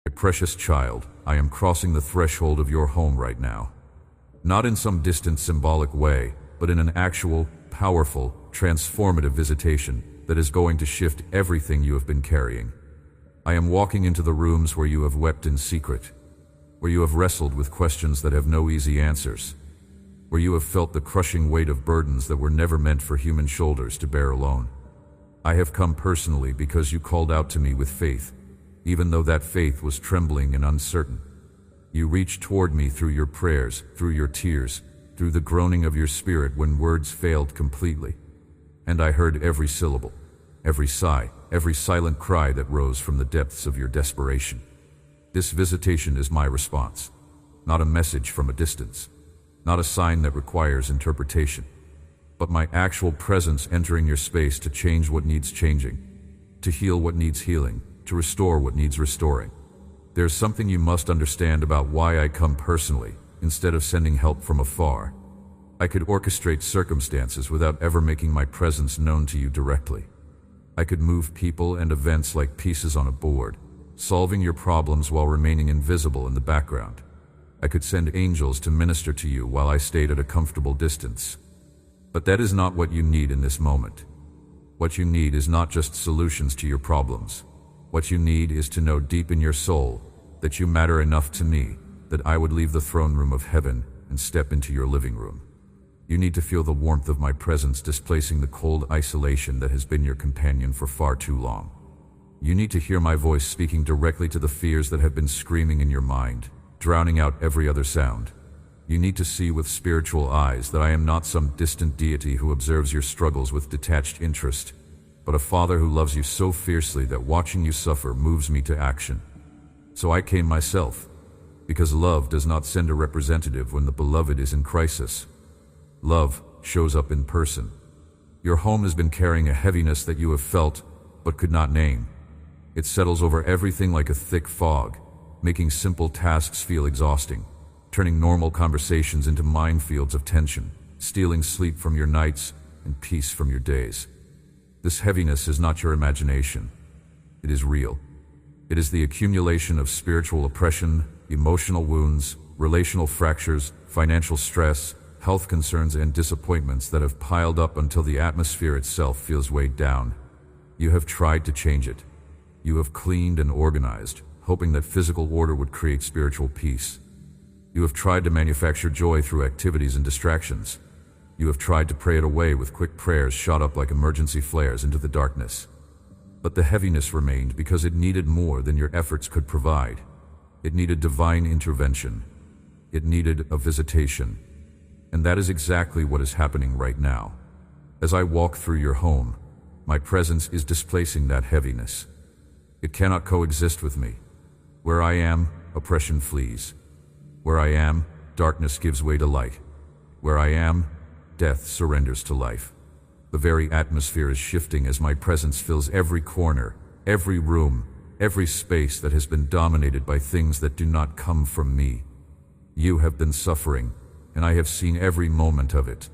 My precious child, I am crossing the threshold of your home right now. Not in some distant symbolic way, but in an actual, powerful, transformative visitation that is going to shift everything you have been carrying. I am walking into the rooms where you have wept in secret, where you have wrestled with questions that have no easy answers, where you have felt the crushing weight of burdens that were never meant for human shoulders to bear alone. I have come personally because you called out to me with faith, even though that faith was trembling and uncertain. You reached toward me through your prayers, through your tears, through the groaning of your spirit when words failed completely. And I heard every syllable, every sigh, every silent cry that rose from the depths of your desperation. This visitation is my response, not a message from a distance, not a sign that requires interpretation, but my actual presence entering your space to change what needs changing, to heal what needs healing, to restore what needs restoring. There's something you must understand about why I come personally, instead of sending help from afar. I could orchestrate circumstances without ever making my presence known to you directly. I could move people and events like pieces on a board, solving your problems while remaining invisible in the background. I could send angels to minister to you while I stayed at a comfortable distance. But that is not what you need in this moment. What you need is not just solutions to your problems. What you need is to know deep in your soul that you matter enough to me that I would leave the throne room of heaven and step into your living room. You need to feel the warmth of my presence displacing the cold isolation that has been your companion for far too long. You need to hear my voice speaking directly to the fears that have been screaming in your mind, drowning out every other sound. You need to see with spiritual eyes that I am not some distant deity who observes your struggles with detached interest, but a father who loves you so fiercely that watching you suffer moves me to action. So I came myself, because love does not send a representative when the beloved is in crisis. Love shows up in person. Your home has been carrying a heaviness that you have felt, but could not name. It settles over everything like a thick fog, making simple tasks feel exhausting, turning normal conversations into minefields of tension, stealing sleep from your nights and peace from your days. This heaviness is not your imagination. It is real. It is the accumulation of spiritual oppression, emotional wounds, relational fractures, financial stress, health concerns, and disappointments that have piled up until the atmosphere itself feels weighed down. You have tried to change it. You have cleaned and organized, hoping that physical order would create spiritual peace. You have tried to manufacture joy through activities and distractions. You have tried to pray it away with quick prayers shot up like emergency flares into the darkness. But the heaviness remained because it needed more than your efforts could provide. It needed divine intervention. It needed a visitation. And that is exactly what is happening right now. As I walk through your home, my presence is displacing that heaviness. It cannot coexist with me. Where I am, oppression flees. Where I am, darkness gives way to light. Where I am, death surrenders to life. The very atmosphere is shifting as my presence fills every corner, every room, every space that has been dominated by things that do not come from me. You have been suffering, and I have seen every moment of it.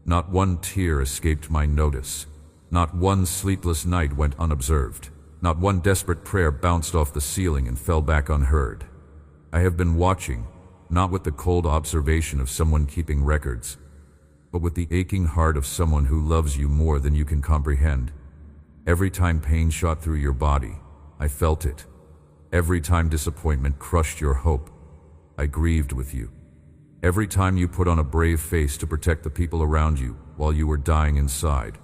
Not one tear escaped my notice. Not one sleepless night went unobserved. Not one desperate prayer bounced off the ceiling and fell back unheard. I have been watching, not with the cold observation of someone keeping records, but with the aching heart of someone who loves you more than you can comprehend. Every time pain shot through your body, I felt it. Every time disappointment crushed your hope, I grieved with you. Every time you put on a brave face to protect the people around you while you were dying inside,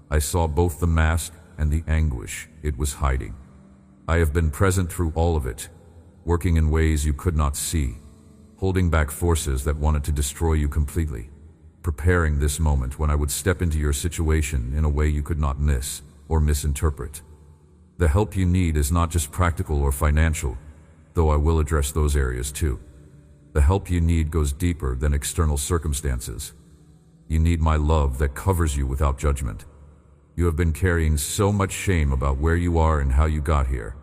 I saw both the mask and the anguish it was hiding. I have been present through all of it, working in ways you could not see, holding back forces that wanted to destroy you completely, preparing this moment when I would step into your situation in a way you could not miss or misinterpret. The help you need is not just practical or financial, though I will address those areas too. The help you need goes deeper than external circumstances. You need my love that covers you without judgment. You have been carrying so much shame about where you are and how you got here.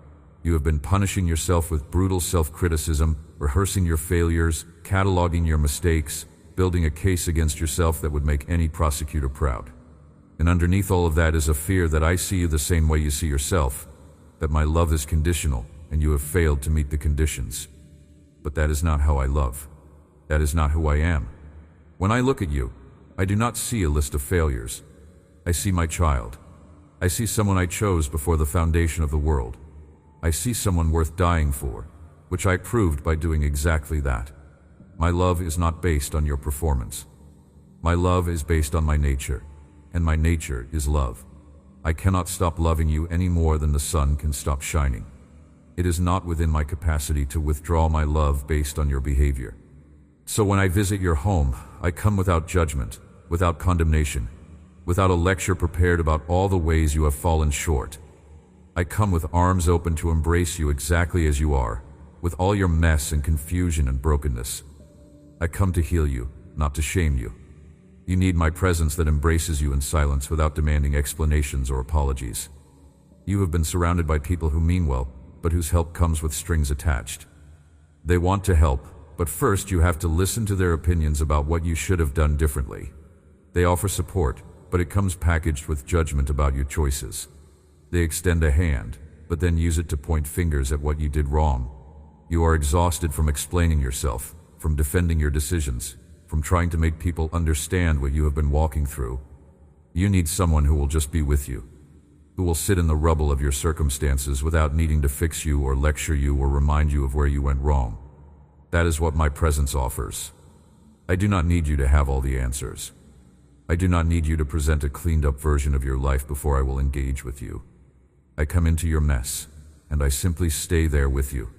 You have been punishing yourself with brutal self-criticism, rehearsing your failures, cataloging your mistakes, building a case against yourself that would make any prosecutor proud. And underneath all of that is a fear that I see you the same way you see yourself, that my love is conditional, and you have failed to meet the conditions. But that is not how I love. That is not who I am. When I look at you, I do not see a list of failures. I see my child. I see someone I chose before the foundation of the world. I see someone worth dying for, which I proved by doing exactly that. My love is not based on your performance. My love is based on my nature, and my nature is love. I cannot stop loving you any more than the sun can stop shining. It is not within my capacity to withdraw my love based on your behavior. So when I visit your home, I come without judgment, without condemnation, without a lecture prepared about all the ways you have fallen short. I come with arms open to embrace you exactly as you are, with all your mess and confusion and brokenness. I come to heal you, not to shame you. You need my presence that embraces you in silence without demanding explanations or apologies. You have been surrounded by people who mean well, but whose help comes with strings attached. They want to help, but first you have to listen to their opinions about what you should have done differently. They offer support, but it comes packaged with judgment about your choices. They extend a hand, but then use it to point fingers at what you did wrong. You are exhausted from explaining yourself, from defending your decisions, from trying to make people understand what you have been walking through. You need someone who will just be with you, who will sit in the rubble of your circumstances without needing to fix you or lecture you or remind you of where you went wrong. That is what my presence offers. I do not need you to have all the answers. I do not need you to present a cleaned-up version of your life before I will engage with you. I come into your mess, and I simply stay there with you.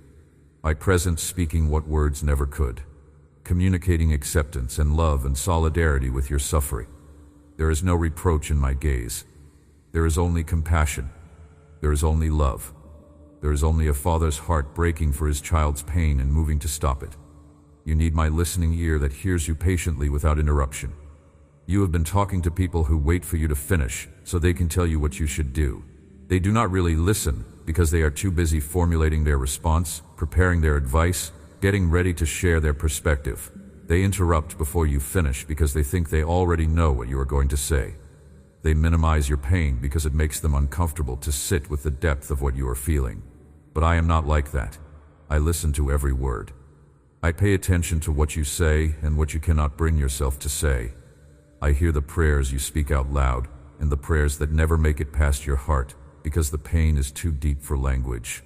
My presence speaking what words never could, communicating acceptance and love and solidarity with your suffering. There is no reproach in my gaze. There is only compassion. There is only love. There is only a father's heart breaking for his child's pain and moving to stop it. You need my listening ear that hears you patiently without interruption. You have been talking to people who wait for you to finish so they can tell you what you should do. They do not really listen because they are too busy formulating their response, preparing their advice, getting ready to share their perspective. They interrupt before you finish because they think they already know what you are going to say. They minimize your pain because it makes them uncomfortable to sit with the depth of what you are feeling. But I am not like that. I listen to every word. I pay attention to what you say and what you cannot bring yourself to say. I hear the prayers you speak out loud and the prayers that never make it past your heart because the pain is too deep for language.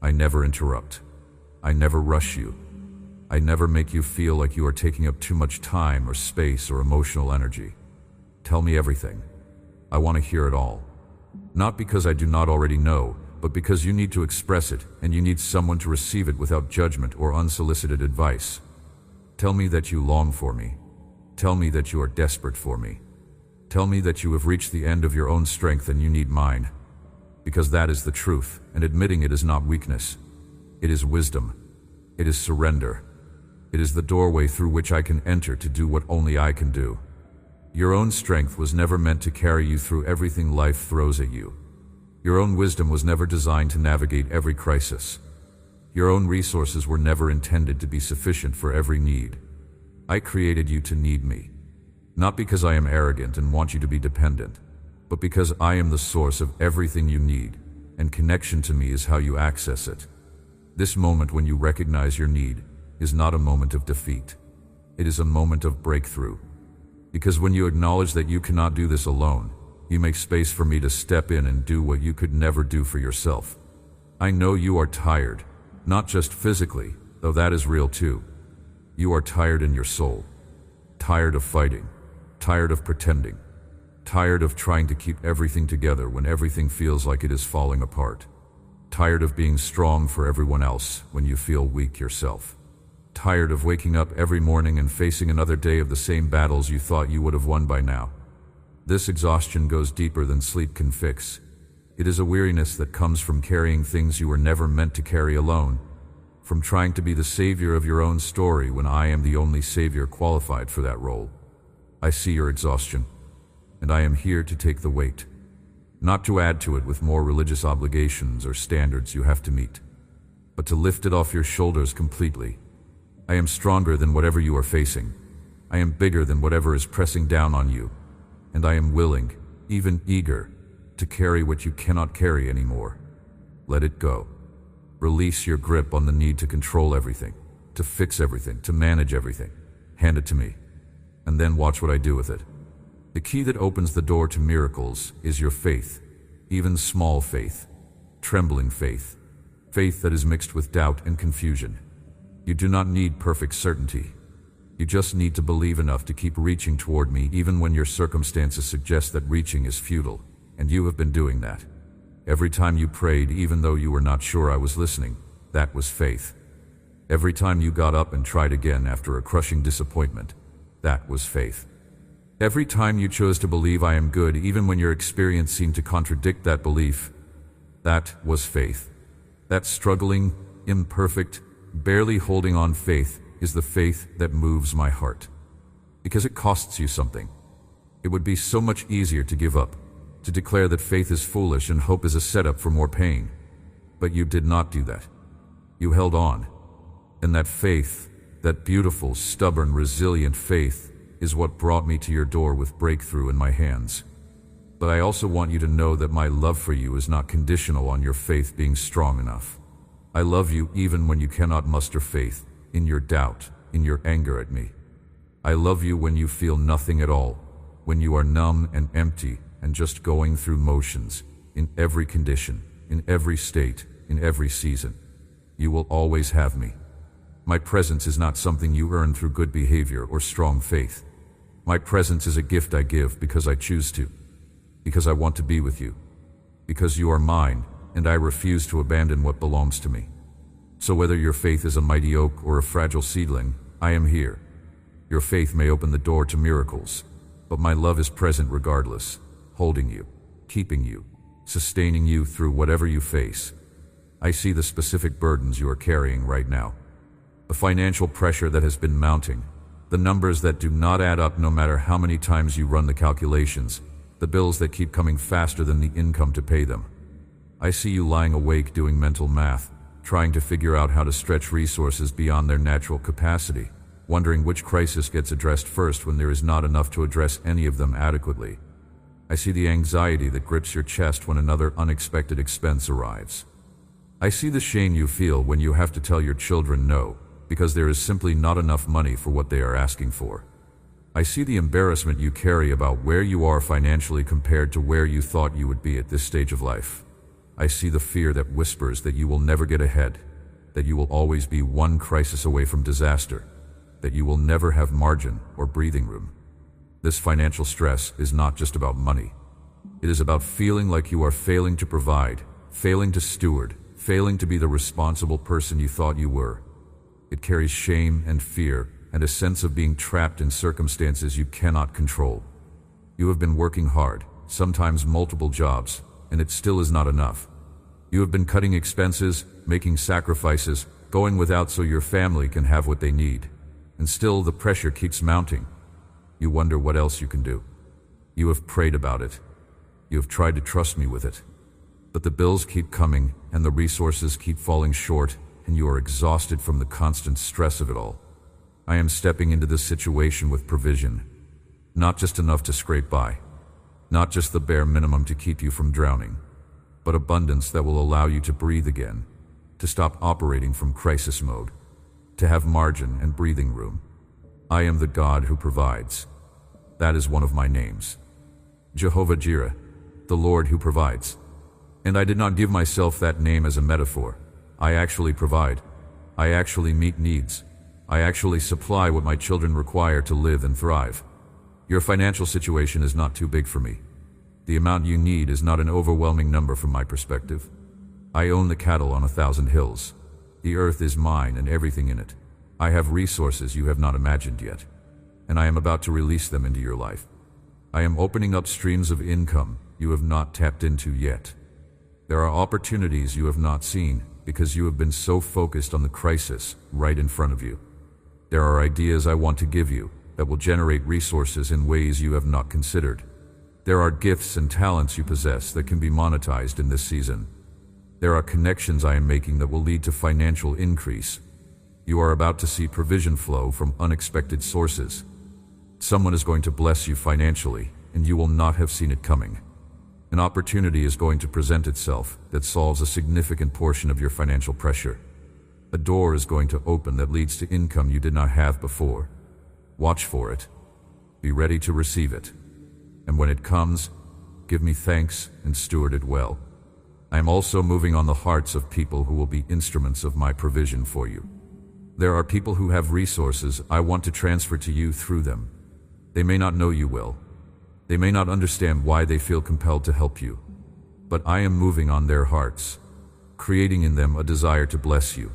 I never interrupt. I never rush you. I never make you feel like you are taking up too much time or space or emotional energy. Tell me everything. I want to hear it all. Not because I do not already know, but because you need to express it and you need someone to receive it without judgment or unsolicited advice. Tell me that you long for me. Tell me that you are desperate for me. Tell me that you have reached the end of your own strength and you need mine. Because that is the truth, and admitting it is not weakness. It is wisdom. It is surrender. It is the doorway through which I can enter to do what only I can do. Your own strength was never meant to carry you through everything life throws at you. Your own wisdom was never designed to navigate every crisis. Your own resources were never intended to be sufficient for every need. I created you to need me. Not because I am arrogant and want you to be dependent, but because I am the source of everything you need, and connection to me is how you access it. This moment when you recognize your need is not a moment of defeat. It is a moment of breakthrough. Because when you acknowledge that you cannot do this alone, you make space for me to step in and do what you could never do for yourself. I know you are tired, not just physically, though that is real too. You are tired in your soul. Tired of fighting. Tired of pretending. Tired of trying to keep everything together when everything feels like it is falling apart. Tired of being strong for everyone else when you feel weak yourself. Tired of waking up every morning and facing another day of the same battles you thought you would have won by now. This exhaustion goes deeper than sleep can fix. It is a weariness that comes from carrying things you were never meant to carry alone, from trying to be the savior of your own story when I am the only savior qualified for that role. I see your exhaustion, and I am here to take the weight, not to add to it with more religious obligations or standards you have to meet, but to lift it off your shoulders completely. I am stronger than whatever you are facing. I am bigger than whatever is pressing down on you, and I am willing, even eager, to carry what you cannot carry anymore. Let it go. Release your grip on the need to control everything, to fix everything, to manage everything. Hand it to me, and then watch what I do with it. The key that opens the door to miracles is your faith, even small faith, trembling faith, faith that is mixed with doubt and confusion. You do not need perfect certainty. You just need to believe enough to keep reaching toward me even when your circumstances suggest that reaching is futile, and you have been doing that. Every time you prayed, even though you were not sure I was listening, that was faith. Every time you got up and tried again after a crushing disappointment, that was faith. Every time you chose to believe I am good even when your experience seemed to contradict that belief, that was faith. That struggling, imperfect, barely holding on faith is the faith that moves my heart. Because it costs you something. It would be so much easier to give up, to declare that faith is foolish and hope is a setup for more pain. But you did not do that. You held on. And that faith, that beautiful, stubborn, resilient faith, is what brought me to your door with breakthrough in my hands. But I also want you to know that my love for you is not conditional on your faith being strong enough. I love you even when you cannot muster faith, in your doubt, in your anger at me. I love you when you feel nothing at all, when you are numb and empty and just going through motions, in every condition, in every state, in every season. You will always have me. My presence is not something you earn through good behavior or strong faith. My presence is a gift I give because I choose to, because I want to be with you, because you are mine and I refuse to abandon what belongs to me. So whether your faith is a mighty oak or a fragile seedling, I am here. Your faith may open the door to miracles, but my love is present regardless, holding you, keeping you, sustaining you through whatever you face. I see the specific burdens you are carrying right now. The financial pressure that has been mounting, the numbers that do not add up no matter how many times you run the calculations, the bills that keep coming faster than the income to pay them. I see you lying awake doing mental math, trying to figure out how to stretch resources beyond their natural capacity, wondering which crisis gets addressed first when there is not enough to address any of them adequately. I see the anxiety that grips your chest when another unexpected expense arrives. I see the shame you feel when you have to tell your children no, because there is simply not enough money for what they are asking for. I see the embarrassment you carry about where you are financially compared to where you thought you would be at this stage of life. I see the fear that whispers that you will never get ahead, that you will always be one crisis away from disaster, that you will never have margin or breathing room. This financial stress is not just about money. It is about feeling like you are failing to provide, failing to steward, failing to be the responsible person you thought you were. It carries shame and fear and a sense of being trapped in circumstances you cannot control. You have been working hard, sometimes multiple jobs, and it still is not enough. You have been cutting expenses, making sacrifices, going without so your family can have what they need. And still the pressure keeps mounting. You wonder what else you can do. You have prayed about it. You have tried to trust me with it. But the bills keep coming and the resources keep falling short, and you are exhausted from the constant stress of it all. I am stepping into this situation with provision. Not just enough to scrape by. Not just the bare minimum to keep you from drowning, but abundance that will allow you to breathe again, to stop operating from crisis mode, to have margin and breathing room. I am the God who provides. That is one of my names. Jehovah Jireh, the Lord who provides. And I did not give myself that name as a metaphor. I actually provide. I actually meet needs. I actually supply what my children require to live and thrive. Your financial situation is not too big for me. The amount you need is not an overwhelming number from my perspective. I own the cattle on 1,000 hills. The earth is mine and everything in it. I have resources you have not imagined yet, and I am about to release them into your life. I am opening up streams of income you have not tapped into yet. There are opportunities you have not seen because you have been so focused on the crisis right in front of you. There are ideas I want to give you that will generate resources in ways you have not considered. There are gifts and talents you possess that can be monetized in this season. There are connections I am making that will lead to financial increase. You are about to see provision flow from unexpected sources. Someone is going to bless you financially, and you will not have seen it coming. An opportunity is going to present itself that solves a significant portion of your financial pressure. A door is going to open that leads to income you did not have before. Watch for it. Be ready to receive it. And when it comes, give me thanks and steward it well. I am also moving on the hearts of people who will be instruments of my provision for you. There are people who have resources I want to transfer to you through them. They may not know you well. They may not understand why they feel compelled to help you. But I am moving on their hearts, creating in them a desire to bless you.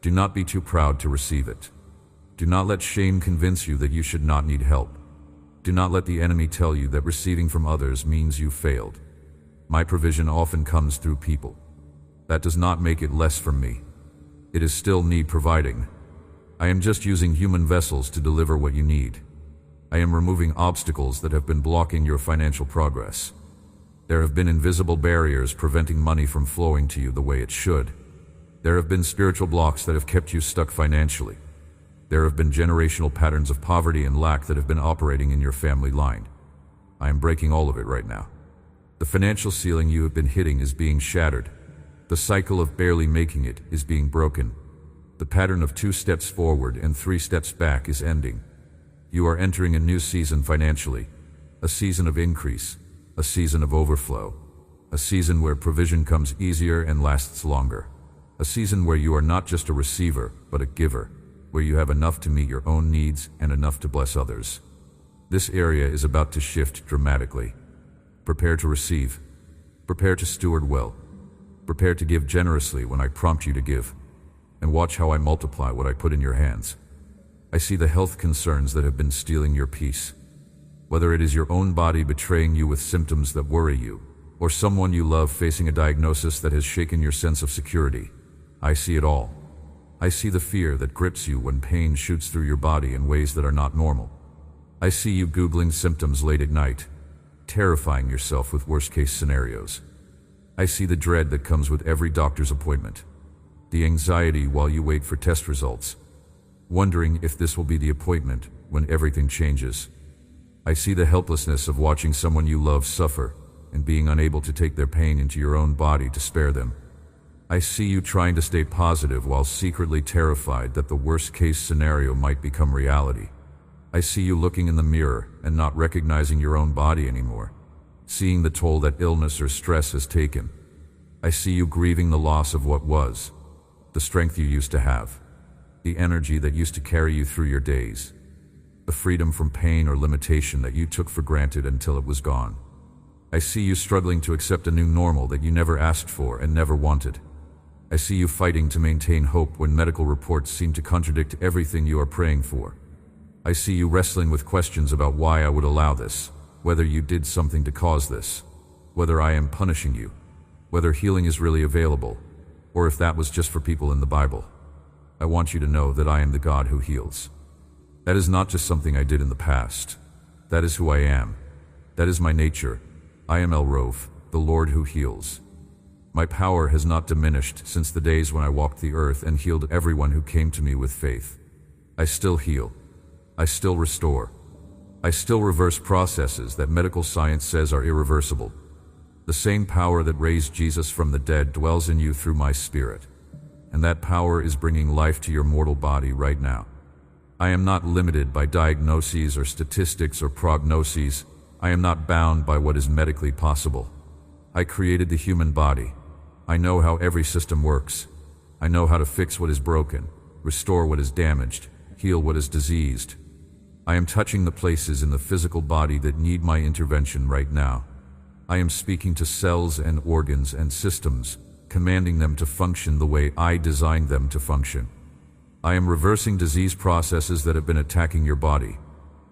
Do not be too proud to receive it. Do not let shame convince you that you should not need help. Do not let the enemy tell you that receiving from others means you failed. My provision often comes through people. That does not make it less from me. It is still need providing. I am just using human vessels to deliver what you need. I am removing obstacles that have been blocking your financial progress. There have been invisible barriers preventing money from flowing to you the way it should. There have been spiritual blocks that have kept you stuck financially. There have been generational patterns of poverty and lack that have been operating in your family line. I am breaking all of it right now. The financial ceiling you have been hitting is being shattered. The cycle of barely making it is being broken. The pattern of 2 steps forward and 3 steps back is ending. You are entering a new season financially, a season of increase, a season of overflow, a season where provision comes easier and lasts longer, a season where you are not just a receiver, but a giver, where you have enough to meet your own needs and enough to bless others. This area is about to shift dramatically. Prepare to receive. Prepare to steward well. Prepare to give generously when I prompt you to give. And watch how I multiply what I put in your hands. I see the health concerns that have been stealing your peace. Whether it is your own body betraying you with symptoms that worry you, or someone you love facing a diagnosis that has shaken your sense of security, I see it all. I see the fear that grips you when pain shoots through your body in ways that are not normal. I see you Googling symptoms late at night, terrifying yourself with worst-case scenarios. I see the dread that comes with every doctor's appointment, the anxiety while you wait for test results, wondering if this will be the appointment when everything changes. I see the helplessness of watching someone you love suffer and being unable to take their pain into your own body to spare them. I see you trying to stay positive while secretly terrified that the worst-case scenario might become reality. I see you looking in the mirror and not recognizing your own body anymore, seeing the toll that illness or stress has taken. I see you grieving the loss of what was, the strength you used to have, the energy that used to carry you through your days, the freedom from pain or limitation that you took for granted until it was gone. I see you struggling to accept a new normal that you never asked for and never wanted. I see you fighting to maintain hope when medical reports seem to contradict everything you are praying for. I see you wrestling with questions about why I would allow this, whether you did something to cause this, whether I am punishing you, whether healing is really available, or if that was just for people in the Bible. I want you to know that I am the God who heals. That is not just something I did in the past. That is who I am. That is my nature. I am El Rov, the Lord who heals. My power has not diminished since the days when I walked the earth and healed everyone who came to me with faith. I still heal. I still restore. I still reverse processes that medical science says are irreversible. The same power that raised Jesus from the dead dwells in you through my Spirit, and that power is bringing life to your mortal body right now. I am not limited by diagnoses or statistics or prognoses. I am not bound by what is medically possible. I created the human body. I know how every system works. I know how to fix what is broken, restore what is damaged, heal what is diseased. I am touching the places in the physical body that need my intervention right now. I am speaking to cells and organs and systems, commanding them to function the way I designed them to function. I am reversing disease processes that have been attacking your body.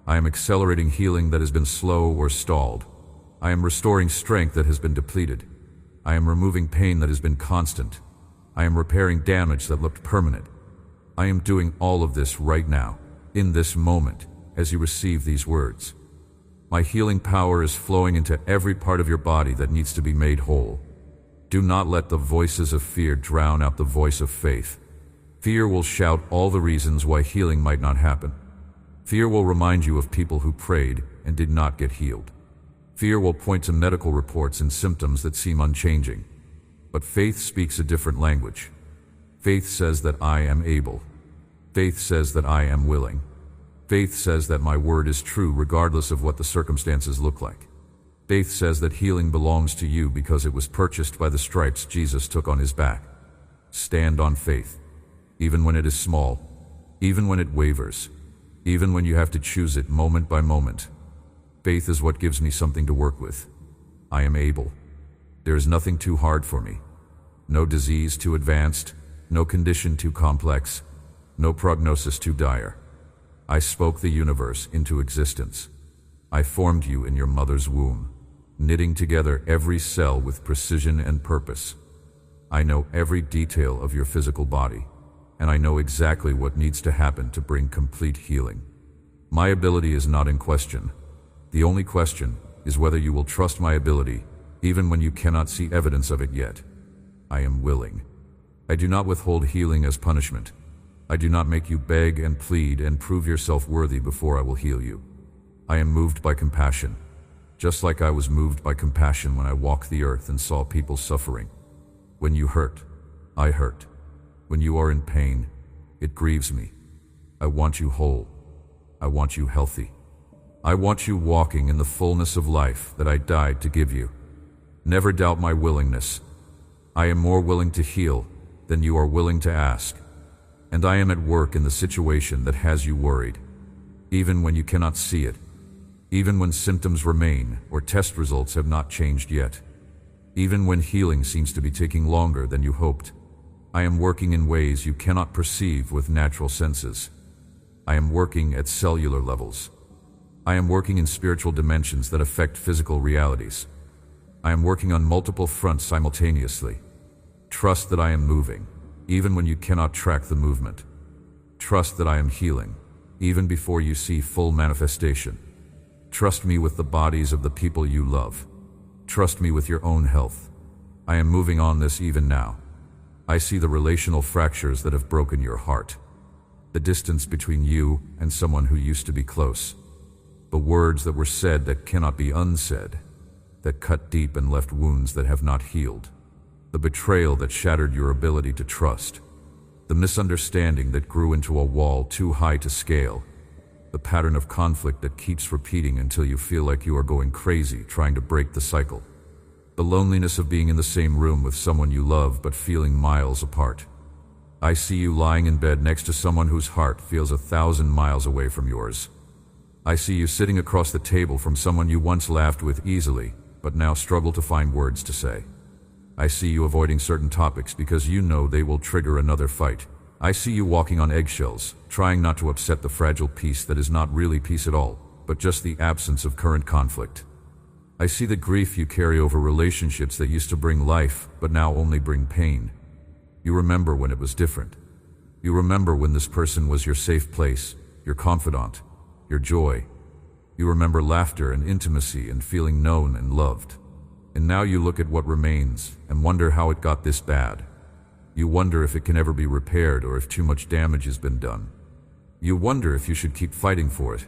I am accelerating healing that has been slow or stalled. I am restoring strength that has been depleted. I am removing pain that has been constant. I am repairing damage that looked permanent. I am doing all of this right now, in this moment, as you receive these words. My healing power is flowing into every part of your body that needs to be made whole. Do not let the voices of fear drown out the voice of faith. Fear will shout all the reasons why healing might not happen. Fear will remind you of people who prayed and did not get healed. Fear will point to medical reports and symptoms that seem unchanging. But faith speaks a different language. Faith says that I am able. Faith says that I am willing. Faith says that my word is true regardless of what the circumstances look like. Faith says that healing belongs to you because it was purchased by the stripes Jesus took on his back. Stand on faith, even when it is small, even when it wavers, even when you have to choose it moment by moment. Faith is what gives me something to work with. I am able. There is nothing too hard for me. No disease too advanced, no condition too complex, no prognosis too dire. I spoke the universe into existence. I formed you in your mother's womb, knitting together every cell with precision and purpose. I know every detail of your physical body, and I know exactly what needs to happen to bring complete healing. My ability is not in question. The only question is whether you will trust my ability, even when you cannot see evidence of it yet. I am willing. I do not withhold healing as punishment. I do not make you beg and plead and prove yourself worthy before I will heal you. I am moved by compassion, just like I was moved by compassion when I walked the earth and saw people suffering. When you hurt, I hurt. When you are in pain, it grieves me. I want you whole. I want you healthy. I want you walking in the fullness of life that I died to give you. Never doubt my willingness. I am more willing to heal than you are willing to ask. And I am at work in the situation that has you worried, even when you cannot see it, even when symptoms remain or test results have not changed yet, even when healing seems to be taking longer than you hoped. I am working in ways you cannot perceive with natural senses. I am working at cellular levels. I am working in spiritual dimensions that affect physical realities. I am working on multiple fronts simultaneously. Trust that I am moving, even when you cannot track the movement. Trust that I am healing, even before you see full manifestation. Trust me with the bodies of the people you love. Trust me with your own health. I am moving on this even now. I see the relational fractures that have broken your heart. The distance between you and someone who used to be close. The words that were said that cannot be unsaid, that cut deep and left wounds that have not healed. The betrayal that shattered your ability to trust. The misunderstanding that grew into a wall too high to scale. The pattern of conflict that keeps repeating until you feel like you are going crazy trying to break the cycle. The loneliness of being in the same room with someone you love but feeling miles apart. I see you lying in bed next to someone whose heart feels 1,000 miles away from yours. I see you sitting across the table from someone you once laughed with easily, but now struggle to find words to say. I see you avoiding certain topics because you know they will trigger another fight. I see you walking on eggshells, trying not to upset the fragile peace that is not really peace at all, but just the absence of current conflict. I see the grief you carry over relationships that used to bring life, but now only bring pain. You remember when it was different. You remember when this person was your safe place, your confidant, your joy. You remember laughter and intimacy and feeling known and loved. And now you look at what remains and wonder how it got this bad. You wonder if it can ever be repaired or if too much damage has been done. You wonder if you should keep fighting for it,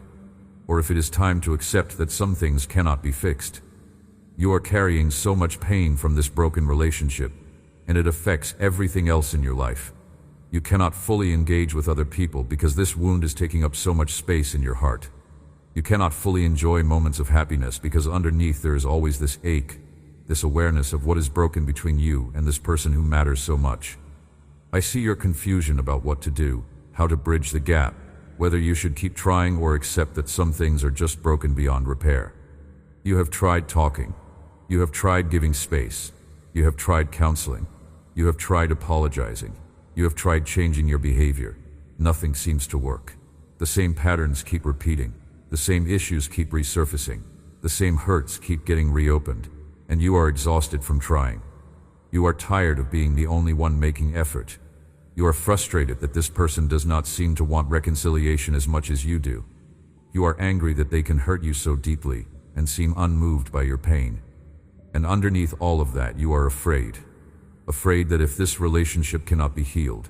or if it is time to accept that some things cannot be fixed. You are carrying so much pain from this broken relationship, and it affects everything else in your life. You cannot fully engage with other people because this wound is taking up so much space in your heart. You cannot fully enjoy moments of happiness because underneath there is always this ache, this awareness of what is broken between you and this person who matters so much. I see your confusion about what to do, how to bridge the gap, whether you should keep trying or accept that some things are just broken beyond repair. You have tried talking. You have tried giving space. You have tried counseling. You have tried apologizing. You have tried changing your behavior. Nothing seems to work. The same patterns keep repeating. The same issues keep resurfacing. The same hurts keep getting reopened. And you are exhausted from trying. You are tired of being the only one making effort. You are frustrated that this person does not seem to want reconciliation as much as you do. You are angry that they can hurt you so deeply and seem unmoved by your pain. And underneath all of that, you are afraid. Afraid that if this relationship cannot be healed,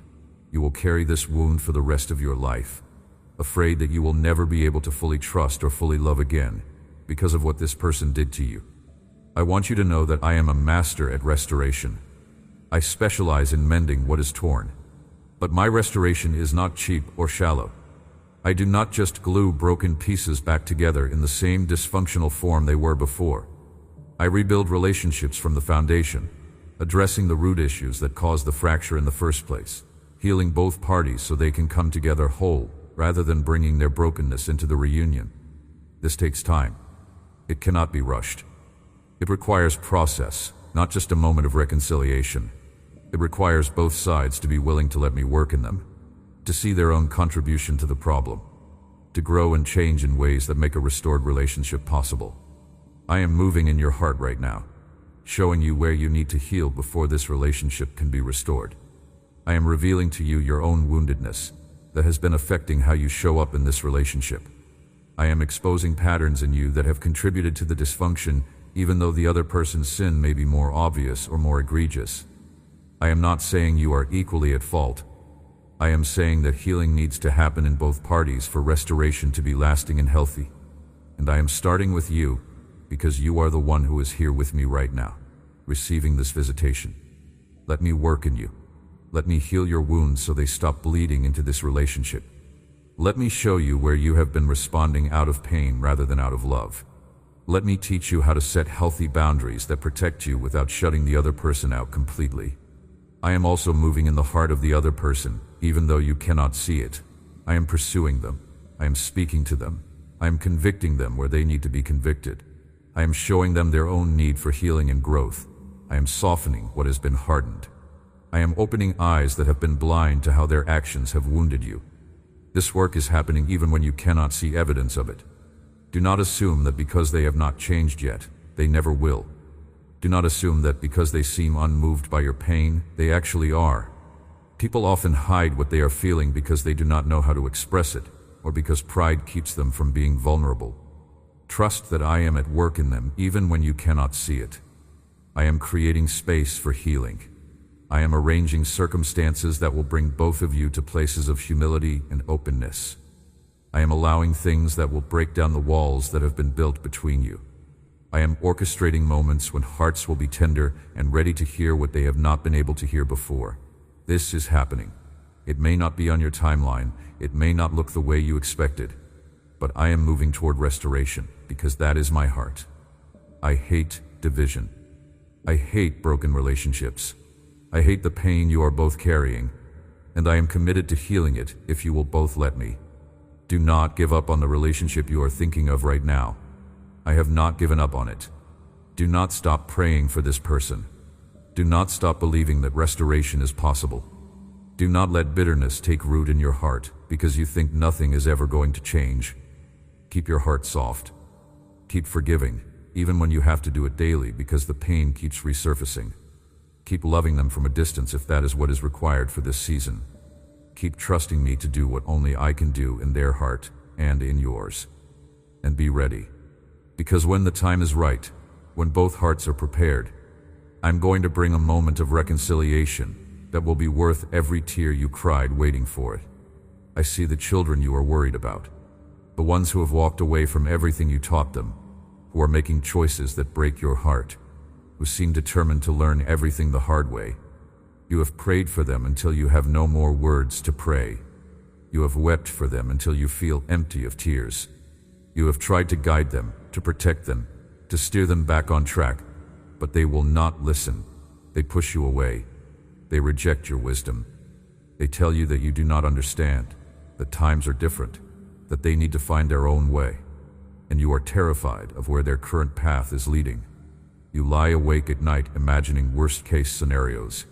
you will carry this wound for the rest of your life. Afraid that you will never be able to fully trust or fully love again. because of what this person did to you. I want you to know that I am a master at restoration. I specialize in mending what is torn. But my restoration is not cheap or shallow. I do not just glue broken pieces back together in the same dysfunctional form they were before. I rebuild relationships from the foundation, addressing the root issues that caused the fracture in the first place, healing both parties so they can come together whole, rather than bringing their brokenness into the reunion. This takes time. It cannot be rushed. It requires process, not just a moment of reconciliation. It requires both sides to be willing to let me work in them, to see their own contribution to the problem, to grow and change in ways that make a restored relationship possible. I am moving in your heart right now, showing you where you need to heal before this relationship can be restored. I am revealing to you your own woundedness that has been affecting how you show up in this relationship. I am exposing patterns in you that have contributed to the dysfunction, even though the other person's sin may be more obvious or more egregious. I am not saying you are equally at fault. I am saying that healing needs to happen in both parties for restoration to be lasting and healthy. And I am starting with you because you are the one who is here with me right now, receiving this visitation. Let me work in you. Let me heal your wounds so they stop bleeding into this relationship. Let me show you where you have been responding out of pain rather than out of love. Let me teach you how to set healthy boundaries that protect you without shutting the other person out completely. I am also moving in the heart of the other person, even though you cannot see it. I am pursuing them. I am speaking to them. I am convicting them where they need to be convicted. I am showing them their own need for healing and growth. I am softening what has been hardened. I am opening eyes that have been blind to how their actions have wounded you. This work is happening even when you cannot see evidence of it. Do not assume that because they have not changed yet, they never will. Do not assume that because they seem unmoved by your pain, they actually are. People often hide what they are feeling because they do not know how to express it, or because pride keeps them from being vulnerable. Trust that I am at work in them even when you cannot see it. I am creating space for healing. I am arranging circumstances that will bring both of you to places of humility and openness. I am allowing things that will break down the walls that have been built between you. I am orchestrating moments when hearts will be tender and ready to hear what they have not been able to hear before. This is happening. It may not be on your timeline, it may not look the way you expected, but I am moving toward restoration because that is my heart. I hate division. I hate broken relationships. I hate the pain you are both carrying, and I am committed to healing it if you will both let me. Do not give up on the relationship you are thinking of right now. I have not given up on it. Do not stop praying for this person. Do not stop believing that restoration is possible. Do not let bitterness take root in your heart because you think nothing is ever going to change. Keep your heart soft. Keep forgiving, even when you have to do it daily because the pain keeps resurfacing. Keep loving them from a distance if that is what is required for this season. Keep trusting me to do what only I can do in their heart and in yours. And be ready. Because when the time is right, when both hearts are prepared, I'm going to bring a moment of reconciliation that will be worth every tear you cried waiting for it. I see the children you are worried about, the ones who have walked away from everything you taught them, who are making choices that break your heart, who seem determined to learn everything the hard way. You have prayed for them until you have no more words to pray. You have wept for them until you feel empty of tears. You have tried to guide them, to protect them, to steer them back on track, but they will not listen. They push you away. They reject your wisdom. They tell you that you do not understand, that times are different, that they need to find their own way, and you are terrified of where their current path is leading. You lie awake at night imagining worst-case scenarios.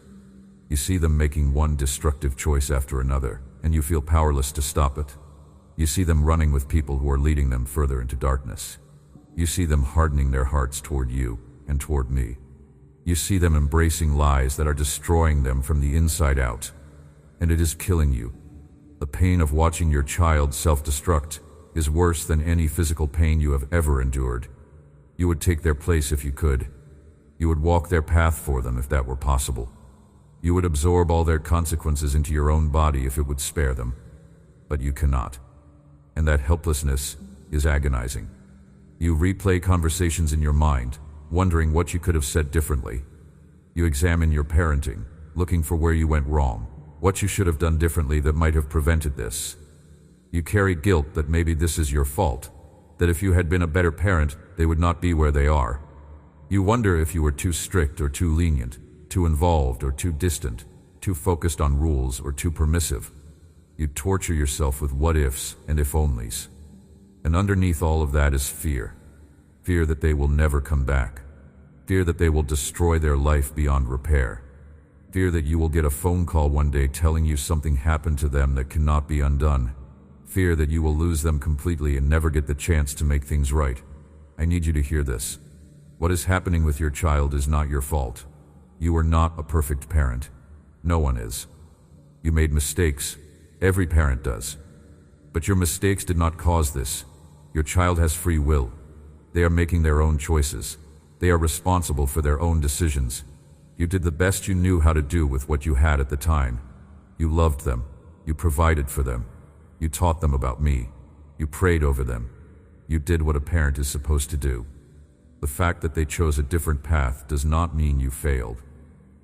You see them making one destructive choice after another, and you feel powerless to stop it. You see them running with people who are leading them further into darkness. You see them hardening their hearts toward you and toward me. You see them embracing lies that are destroying them from the inside out, and it is killing you. The pain of watching your child self-destruct is worse than any physical pain you have ever endured. You would take their place if you could. You would walk their path for them if that were possible. You would absorb all their consequences into your own body if it would spare them. But you cannot. And that helplessness is agonizing. You replay conversations in your mind, wondering what you could have said differently. You examine your parenting, looking for where you went wrong, what you should have done differently that might have prevented this. You carry guilt that maybe this is your fault, that if you had been a better parent, they would not be where they are. You wonder if you were too strict or too lenient, too involved or too distant, too focused on rules or too permissive. You torture yourself with what-ifs and if-onlys. And underneath all of that is fear. Fear that they will never come back. Fear that they will destroy their life beyond repair. Fear that you will get a phone call one day telling you something happened to them that cannot be undone. Fear that you will lose them completely and never get the chance to make things right. I need you to hear this. What is happening with your child is not your fault. You are not a perfect parent. No one is. You made mistakes. Every parent does. But your mistakes did not cause this. Your child has free will. They are making their own choices. They are responsible for their own decisions. You did the best you knew how to do with what you had at the time. You loved them. You provided for them. You taught them about me. You prayed over them. You did what a parent is supposed to do. The fact that they chose a different path does not mean you failed.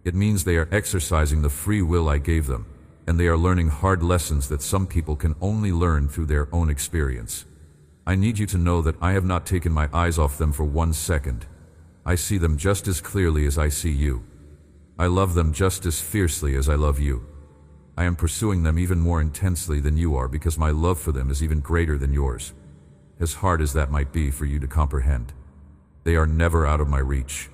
It means they are exercising the free will I gave them, and they are learning hard lessons that some people can only learn through their own experience. I need you to know that I have not taken my eyes off them for 1 second. I see them just as clearly as I see you. I love them just as fiercely as I love you. I am pursuing them even more intensely than you are because my love for them is even greater than yours. As hard as that might be for you to comprehend. They are never out of my reach.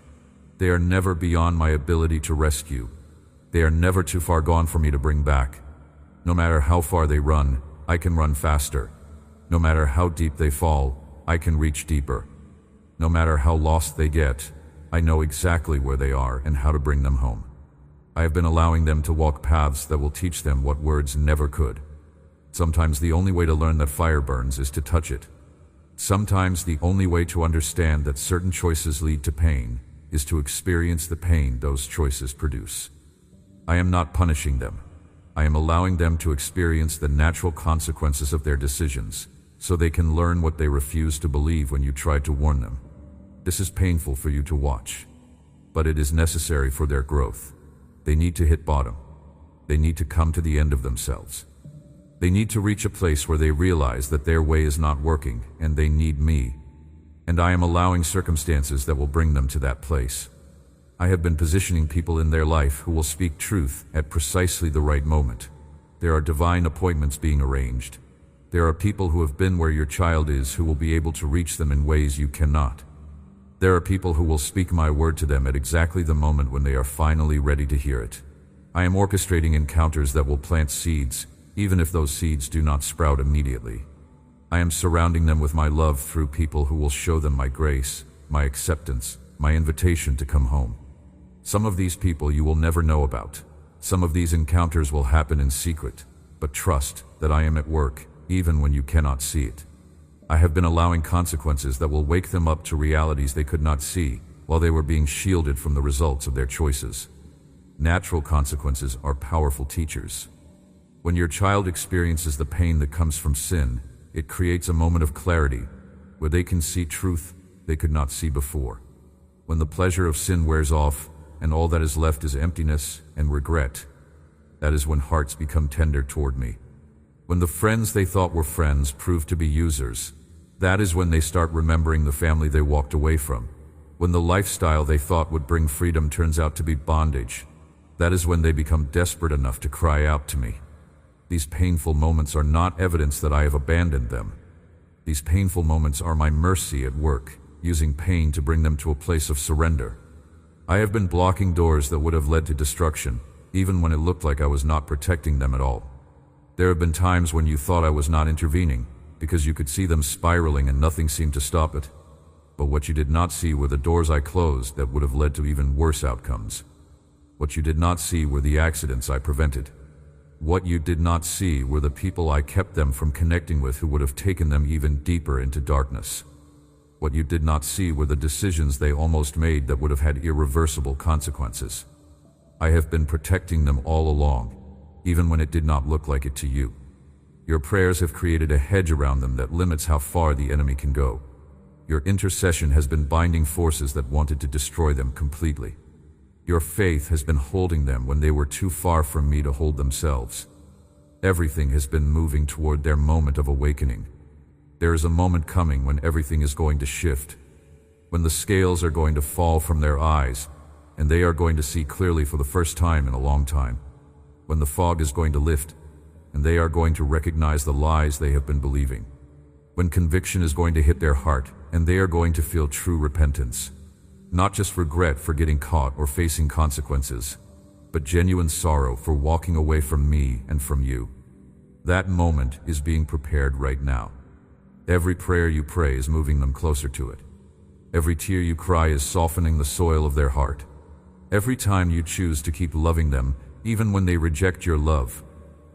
They are never beyond my ability to rescue. They are never too far gone for me to bring back. No matter how far they run, I can run faster. No matter how deep they fall, I can reach deeper. No matter how lost they get, I know exactly where they are and how to bring them home. I have been allowing them to walk paths that will teach them what words never could. Sometimes the only way to learn that fire burns is to touch it. Sometimes the only way to understand that certain choices lead to pain is to experience the pain those choices produce. I am not punishing them. I am allowing them to experience the natural consequences of their decisions, so they can learn what they refuse to believe when you try to warn them. This is painful for you to watch, but it is necessary for their growth. They need to hit bottom. They need to come to the end of themselves. They need to reach a place where they realize that their way is not working and they need me. And I am allowing circumstances that will bring them to that place. I have been positioning people in their life who will speak truth at precisely the right moment. There are divine appointments being arranged. There are people who have been where your child is who will be able to reach them in ways you cannot. There are people who will speak my word to them at exactly the moment when they are finally ready to hear it. I am orchestrating encounters that will plant seeds, even if those seeds do not sprout immediately. I am surrounding them with my love through people who will show them my grace, my acceptance, my invitation to come home. Some of these people you will never know about. Some of these encounters will happen in secret, but trust that I am at work, even when you cannot see it. I have been allowing consequences that will wake them up to realities they could not see while they were being shielded from the results of their choices. Natural consequences are powerful teachers. When your child experiences the pain that comes from sin, it creates a moment of clarity where they can see truth they could not see before. When the pleasure of sin wears off and all that is left is emptiness and regret, that is when hearts become tender toward me. When the friends they thought were friends prove to be users, that is when they start remembering the family they walked away from. When the lifestyle they thought would bring freedom turns out to be bondage, that is when they become desperate enough to cry out to me. These painful moments are not evidence that I have abandoned them. These painful moments are my mercy at work, using pain to bring them to a place of surrender. I have been blocking doors that would have led to destruction, even when it looked like I was not protecting them at all. There have been times when you thought I was not intervening, because you could see them spiraling and nothing seemed to stop it. But what you did not see were the doors I closed that would have led to even worse outcomes. What you did not see were the accidents I prevented. What you did not see were the people I kept them from connecting with who would have taken them even deeper into darkness. What you did not see were the decisions they almost made that would have had irreversible consequences. I have been protecting them all along, even when it did not look like it to you. Your prayers have created a hedge around them that limits how far the enemy can go. Your intercession has been binding forces that wanted to destroy them completely. Your faith has been holding them when they were too far from me to hold themselves. Everything has been moving toward their moment of awakening. There is a moment coming when everything is going to shift, when the scales are going to fall from their eyes, and they are going to see clearly for the first time in a long time, when the fog is going to lift, and they are going to recognize the lies they have been believing, when conviction is going to hit their heart, and they are going to feel true repentance, not just regret for getting caught or facing consequences, but genuine sorrow for walking away from me and from you. That moment is being prepared right now. Every prayer you pray is moving them closer to it. Every tear you cry is softening the soil of their heart. Every time you choose to keep loving them, even when they reject your love,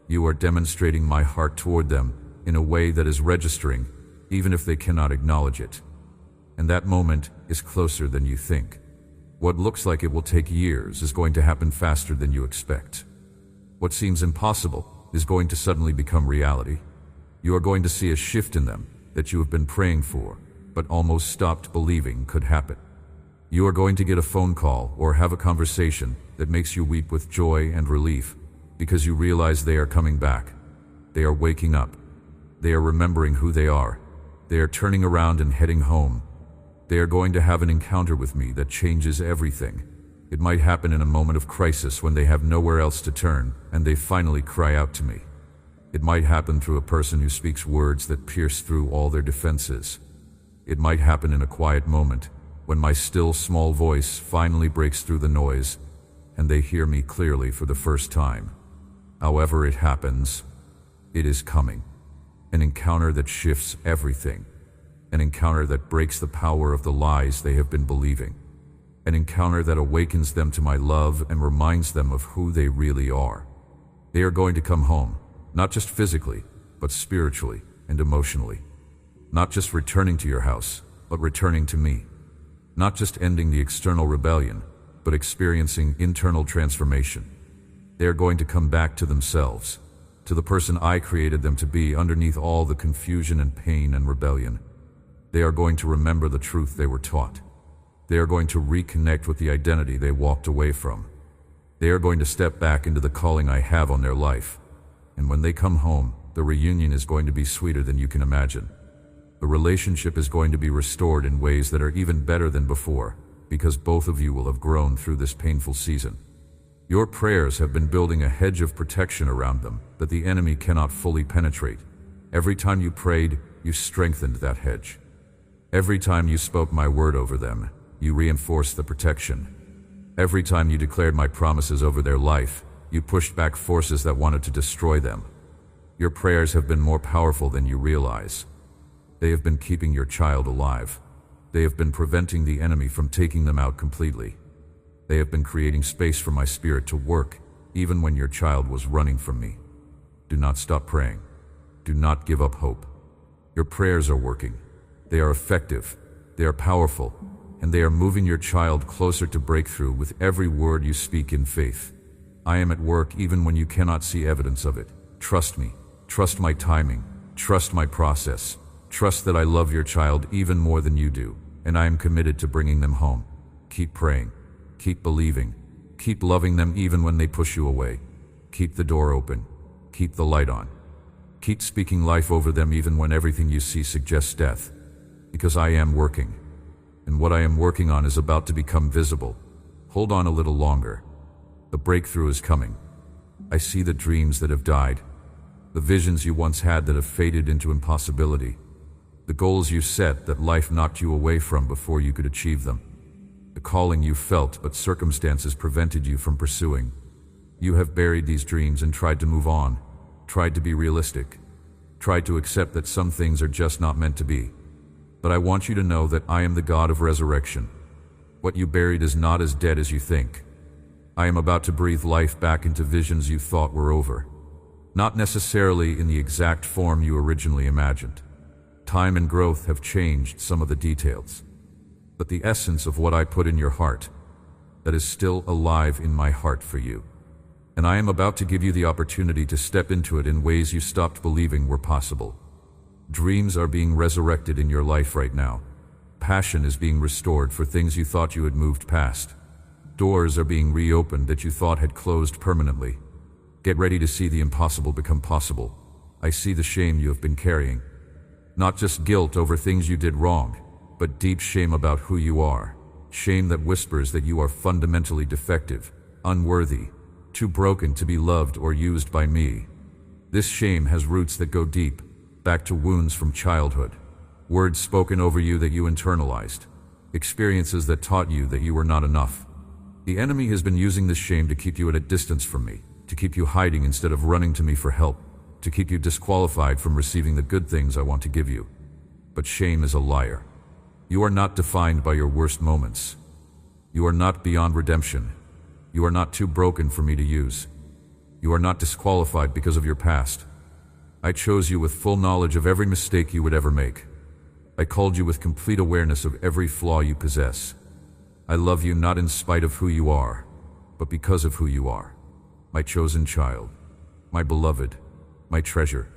you are demonstrating my heart toward them in a way that is registering, even if they cannot acknowledge it. And that moment is closer than you think. What looks like it will take years is going to happen faster than you expect. What seems impossible is going to suddenly become reality. You are going to see a shift in them that you have been praying for, but almost stopped believing could happen. You are going to get a phone call or have a conversation that makes you weep with joy and relief because you realize they are coming back. They are waking up. They are remembering who they are. They are turning around and heading home. They are going to have an encounter with me that changes everything. It might happen in a moment of crisis when they have nowhere else to turn and they finally cry out to me. It might happen through a person who speaks words that pierce through all their defenses. It might happen in a quiet moment when my still small voice finally breaks through the noise and they hear me clearly for the first time. However it happens, it is coming. An encounter that shifts everything. An encounter that breaks the power of the lies they have been believing. An encounter that awakens them to my love and reminds them of who they really are. They are going to come home, not just physically, but spiritually and emotionally. Not just returning to your house, but returning to me. Not just ending the external rebellion, but experiencing internal transformation. They are going to come back to themselves, to the person I created them to be underneath all the confusion and pain and rebellion. They are going to remember the truth they were taught. They are going to reconnect with the identity they walked away from. They are going to step back into the calling I have on their life. And when they come home, the reunion is going to be sweeter than you can imagine. The relationship is going to be restored in ways that are even better than before, because both of you will have grown through this painful season. Your prayers have been building a hedge of protection around them that the enemy cannot fully penetrate. Every time you prayed, you strengthened that hedge. Every time you spoke my word over them, you reinforced the protection. Every time you declared my promises over their life, you pushed back forces that wanted to destroy them. Your prayers have been more powerful than you realize. They have been keeping your child alive. They have been preventing the enemy from taking them out completely. They have been creating space for my spirit to work, even when your child was running from me. Do not stop praying. Do not give up hope. Your prayers are working. They are effective. They are powerful. And they are moving your child closer to breakthrough with every word you speak in faith. I am at work even when you cannot see evidence of it. Trust me. Trust my timing. Trust my process. Trust that I love your child even more than you do, and I am committed to bringing them home. Keep praying. Keep believing. Keep loving them even when they push you away. Keep the door open. Keep the light on. Keep speaking life over them even when everything you see suggests death. Because I am working. And what I am working on is about to become visible. Hold on a little longer. The breakthrough is coming. I see the dreams that have died. The visions you once had that have faded into impossibility. The goals you set that life knocked you away from before you could achieve them. The calling you felt but circumstances prevented you from pursuing. You have buried these dreams and tried to move on, tried to be realistic, tried to accept that some things are just not meant to be. But I want you to know that I am the God of resurrection. What you buried is not as dead as you think. I am about to breathe life back into visions you thought were over. Not necessarily in the exact form you originally imagined. Time and growth have changed some of the details. But the essence of what I put in your heart, that is still alive in my heart for you. And I am about to give you the opportunity to step into it in ways you stopped believing were possible. Dreams are being resurrected in your life right now. Compassion is being restored for things you thought you had moved past. Doors are being reopened that you thought had closed permanently. Get ready to see the impossible become possible. I see the shame you have been carrying. Not just guilt over things you did wrong, but deep shame about who you are. Shame that whispers that you are fundamentally defective, unworthy, too broken to be loved or used by me. This shame has roots that go deep, back to wounds from childhood. Words spoken over you that you internalized. Experiences that taught you that you were not enough. The enemy has been using this shame to keep you at a distance from me, to keep you hiding instead of running to me for help, to keep you disqualified from receiving the good things I want to give you. But shame is a liar. You are not defined by your worst moments. You are not beyond redemption. You are not too broken for me to use. You are not disqualified because of your past. I chose you with full knowledge of every mistake you would ever make. I called you with complete awareness of every flaw you possess. I love you not in spite of who you are, but because of who you are. My chosen child, my beloved, my treasure.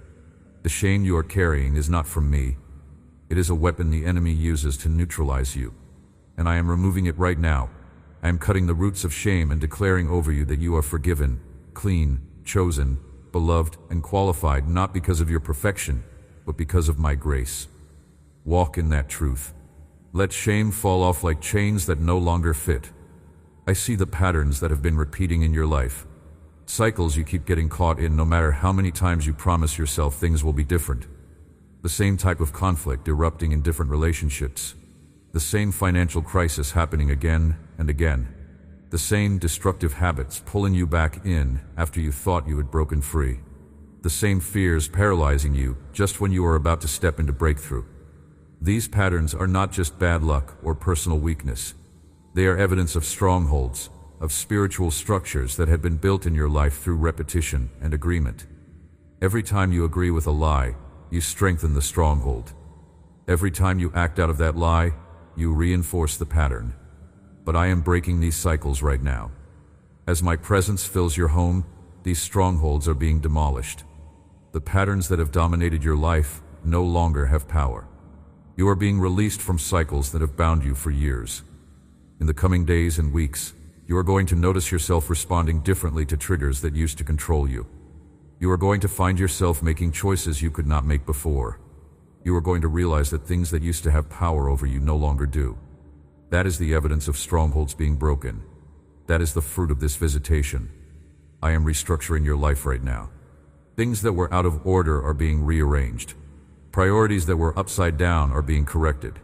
The shame you are carrying is not from me. It is a weapon the enemy uses to neutralize you. And I am removing it right now. I am cutting the roots of shame and declaring over you that you are forgiven, clean, chosen, beloved, and qualified not because of your perfection, but because of my grace. Walk in that truth. Let shame fall off like chains that no longer fit. I see the patterns that have been repeating in your life. Cycles you keep getting caught in no matter how many times you promise yourself things will be different. The same type of conflict erupting in different relationships. The same financial crisis happening again and again. The same destructive habits pulling you back in after you thought you had broken free. The same fears paralyzing you just when you are about to step into breakthrough. These patterns are not just bad luck or personal weakness. They are evidence of strongholds, of spiritual structures that have been built in your life through repetition and agreement. Every time you agree with a lie, you strengthen the stronghold. Every time you act out of that lie, you reinforce the pattern. But I am breaking these cycles right now. As my presence fills your home, these strongholds are being demolished. The patterns that have dominated your life no longer have power. You are being released from cycles that have bound you for years. In the coming days and weeks, you are going to notice yourself responding differently to triggers that used to control you. You are going to find yourself making choices you could not make before. You are going to realize that things that used to have power over you no longer do. That is the evidence of strongholds being broken. That is the fruit of this visitation. I am restructuring your life right now. Things that were out of order are being rearranged. Priorities that were upside down are being corrected.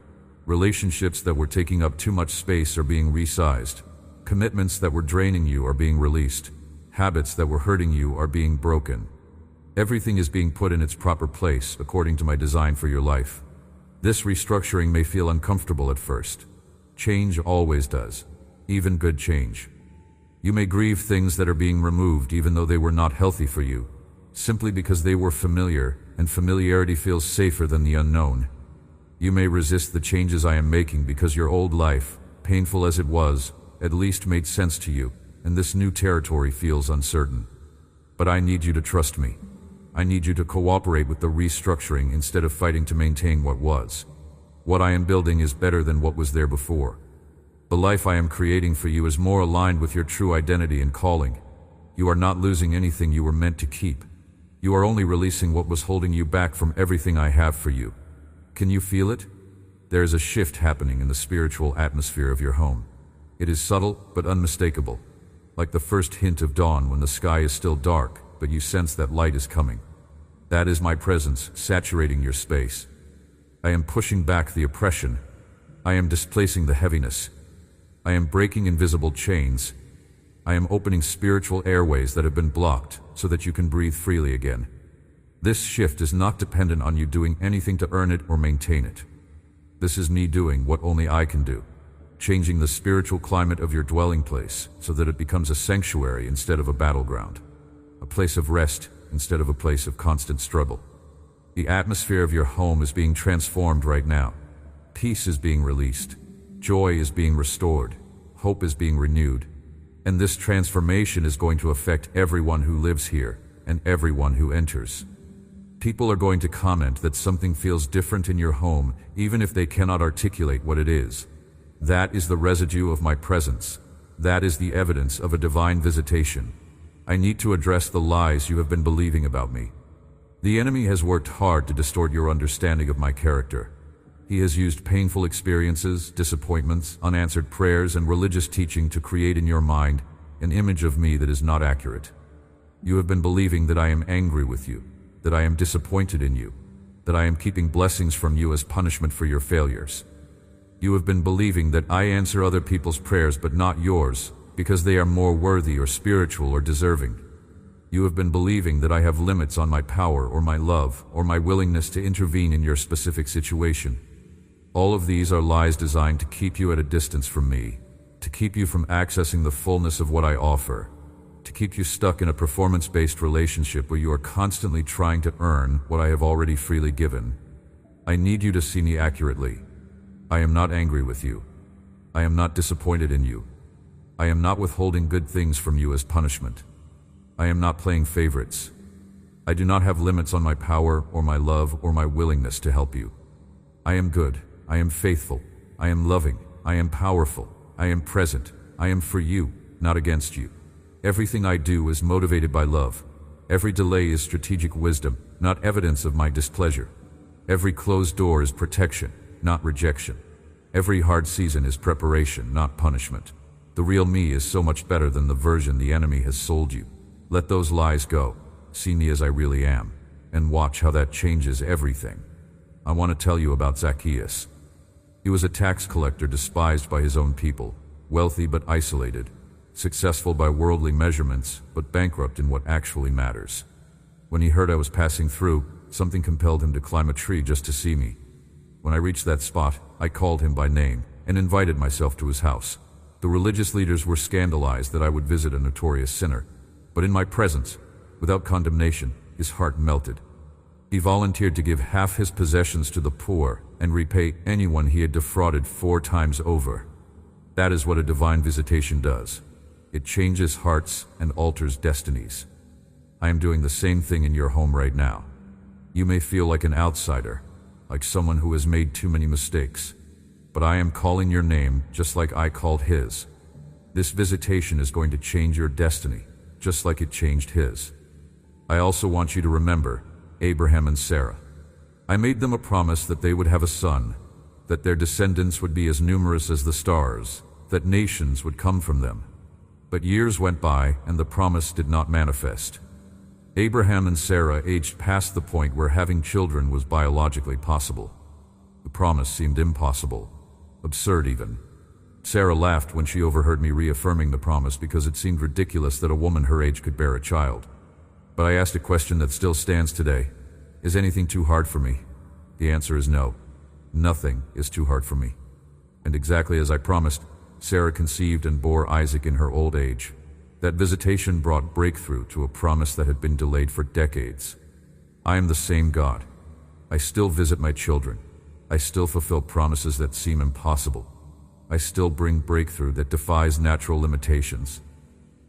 Relationships that were taking up too much space are being resized. Commitments that were draining you are being released. Habits that were hurting you are being broken. Everything is being put in its proper place according to my design for your life. This restructuring may feel uncomfortable at first. Change always does, even good change. You may grieve things that are being removed even though they were not healthy for you, simply because they were familiar, and familiarity feels safer than the unknown. You may resist the changes I am making because your old life, painful as it was, at least made sense to you, and this new territory feels uncertain. But I need you to trust me. I need you to cooperate with the restructuring instead of fighting to maintain what was. What I am building is better than what was there before. The life I am creating for you is more aligned with your true identity and calling. You are not losing anything you were meant to keep. You are only releasing what was holding you back from everything I have for you. Can you feel it? There is a shift happening in the spiritual atmosphere of your home. It is subtle but unmistakable, like the first hint of dawn when the sky is still dark, but you sense that light is coming. That is my presence saturating your space. I am pushing back the oppression. I am displacing the heaviness. I am breaking invisible chains. I am opening spiritual airways that have been blocked so that you can breathe freely again. This shift is not dependent on you doing anything to earn it or maintain it. This is me doing what only I can do, changing the spiritual climate of your dwelling place so that it becomes a sanctuary instead of a battleground, a place of rest instead of a place of constant struggle. The atmosphere of your home is being transformed right now. Peace is being released. Joy is being restored. Hope is being renewed. And this transformation is going to affect everyone who lives here and everyone who enters. People are going to comment that something feels different in your home, even if they cannot articulate what it is. That is the residue of my presence. That is the evidence of a divine visitation. I need to address the lies you have been believing about me. The enemy has worked hard to distort your understanding of my character. He has used painful experiences, disappointments, unanswered prayers, and religious teaching to create in your mind an image of me that is not accurate. You have been believing that I am angry with you, that I am disappointed in you, that I am keeping blessings from you as punishment for your failures. You have been believing that I answer other people's prayers but not yours, because they are more worthy or spiritual or deserving. You have been believing that I have limits on my power or my love or my willingness to intervene in your specific situation. All of these are lies designed to keep you at a distance from me, to keep you from accessing the fullness of what I offer, to keep you stuck in a performance-based relationship where you are constantly trying to earn what I have already freely given. I need you to see me accurately. I am not angry with you. I am not disappointed in you. I am not withholding good things from you as punishment. I am not playing favorites. I do not have limits on my power or my love or my willingness to help you. I am good. I am faithful. I am loving. I am powerful. I am present. I am for you, not against you. Everything I do is motivated by love. Every delay is strategic wisdom, not evidence of my displeasure. Every closed door is protection, not rejection. Every hard season is preparation, not punishment. The real me is so much better than the version the enemy has sold you. Let those lies go. See me as I really am, and watch how that changes everything. I want to tell you about Zacchaeus. He was a tax collector despised by his own people, wealthy but isolated, successful by worldly measurements, but bankrupt in what actually matters. When he heard I was passing through, something compelled him to climb a tree just to see me. When I reached that spot, I called him by name and invited myself to his house. The religious leaders were scandalized that I would visit a notorious sinner, but in my presence, without condemnation, his heart melted. He volunteered to give half his possessions to the poor and repay anyone he had defrauded 4 times over. That is what a divine visitation does. It changes hearts and alters destinies. I am doing the same thing in your home right now. You may feel like an outsider, like someone who has made too many mistakes, but I am calling your name just like I called his. This visitation is going to change your destiny, just like it changed his. I also want you to remember Abraham and Sarah. I made them a promise that they would have a son, that their descendants would be as numerous as the stars, that nations would come from them. But years went by and the promise did not manifest. Abraham and Sarah aged past the point where having children was biologically possible. The promise seemed impossible, absurd even. Sarah laughed when she overheard me reaffirming the promise because it seemed ridiculous that a woman her age could bear a child. But I asked a question that still stands today. Is anything too hard for me? The answer is no. Nothing is too hard for me. And exactly as I promised, Sarah conceived and bore Isaac in her old age. That visitation brought breakthrough to a promise that had been delayed for decades. I am the same God. I still visit my children. I still fulfill promises that seem impossible. I still bring breakthrough that defies natural limitations.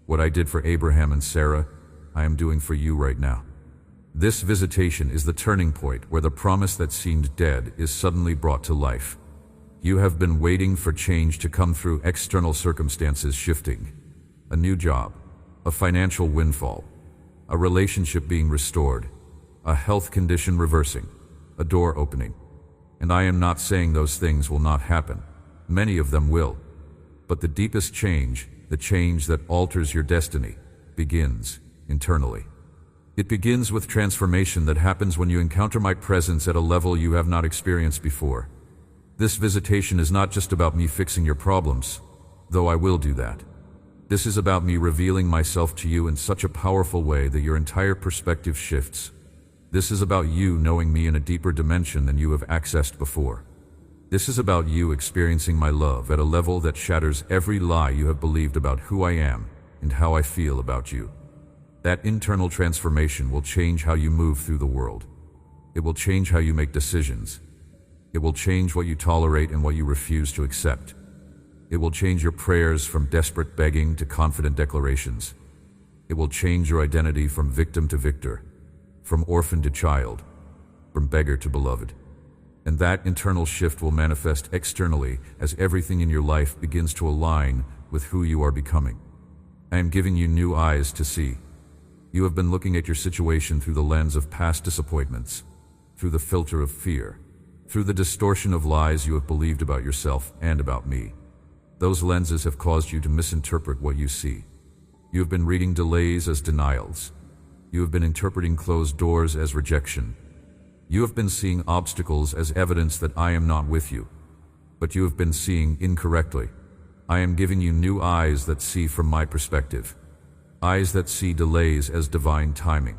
What I did for Abraham and Sarah, I am doing for you right now. This visitation is the turning point where the promise that seemed dead is suddenly brought to life. You have been waiting for change to come through external circumstances shifting. A new job, a financial windfall, a relationship being restored, a health condition reversing, a door opening. And I am not saying those things will not happen. Many of them will. But the deepest change, the change that alters your destiny, begins internally. It begins with transformation that happens when you encounter my presence at a level you have not experienced before. This visitation is not just about me fixing your problems, though I will do that. This is about me revealing myself to you in such a powerful way that your entire perspective shifts. This is about you knowing me in a deeper dimension than you have accessed before. This is about you experiencing my love at a level that shatters every lie you have believed about who I am and how I feel about you. That internal transformation will change how you move through the world. It will change how you make decisions. It will change what you tolerate and what you refuse to accept. It will change your prayers from desperate begging to confident declarations. It will change your identity from victim to victor, from orphan to child, from beggar to beloved. And that internal shift will manifest externally as everything in your life begins to align with who you are becoming. I am giving you new eyes to see. You have been looking at your situation through the lens of past disappointments, through the filter of fear, through the distortion of lies you have believed about yourself and about me. Those lenses have caused you to misinterpret what you see. You have been reading delays as denials. You have been interpreting closed doors as rejection. You have been seeing obstacles as evidence that I am not with you. But you have been seeing incorrectly. I am giving you new eyes that see from my perspective. Eyes that see delays as divine timing.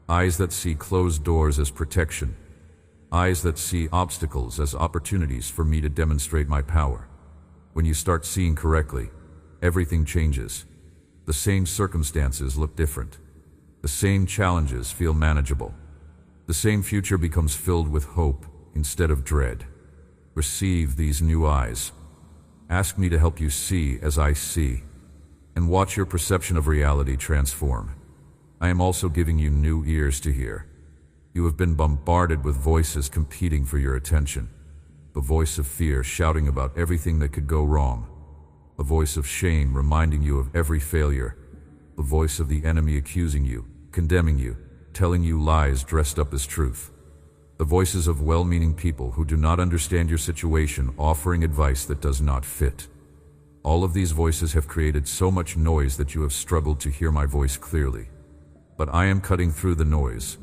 Eyes that see closed doors as protection. Eyes that see obstacles as opportunities for me to demonstrate my power. When you start seeing correctly, everything changes. The same circumstances look different. The same challenges feel manageable. The same future becomes filled with hope instead of dread. Receive these new eyes. Ask me to help you see as I see, and watch your perception of reality transform. I am also giving you new ears to hear. You have been bombarded with voices competing for your attention. The voice of fear shouting about everything that could go wrong. A voice of shame reminding you of every failure. The voice of the enemy accusing you, condemning you, telling you lies dressed up as truth. The voices of well-meaning people who do not understand your situation offering advice that does not fit. All of these voices have created so much noise that you have struggled to hear my voice clearly. But I am cutting through the noise.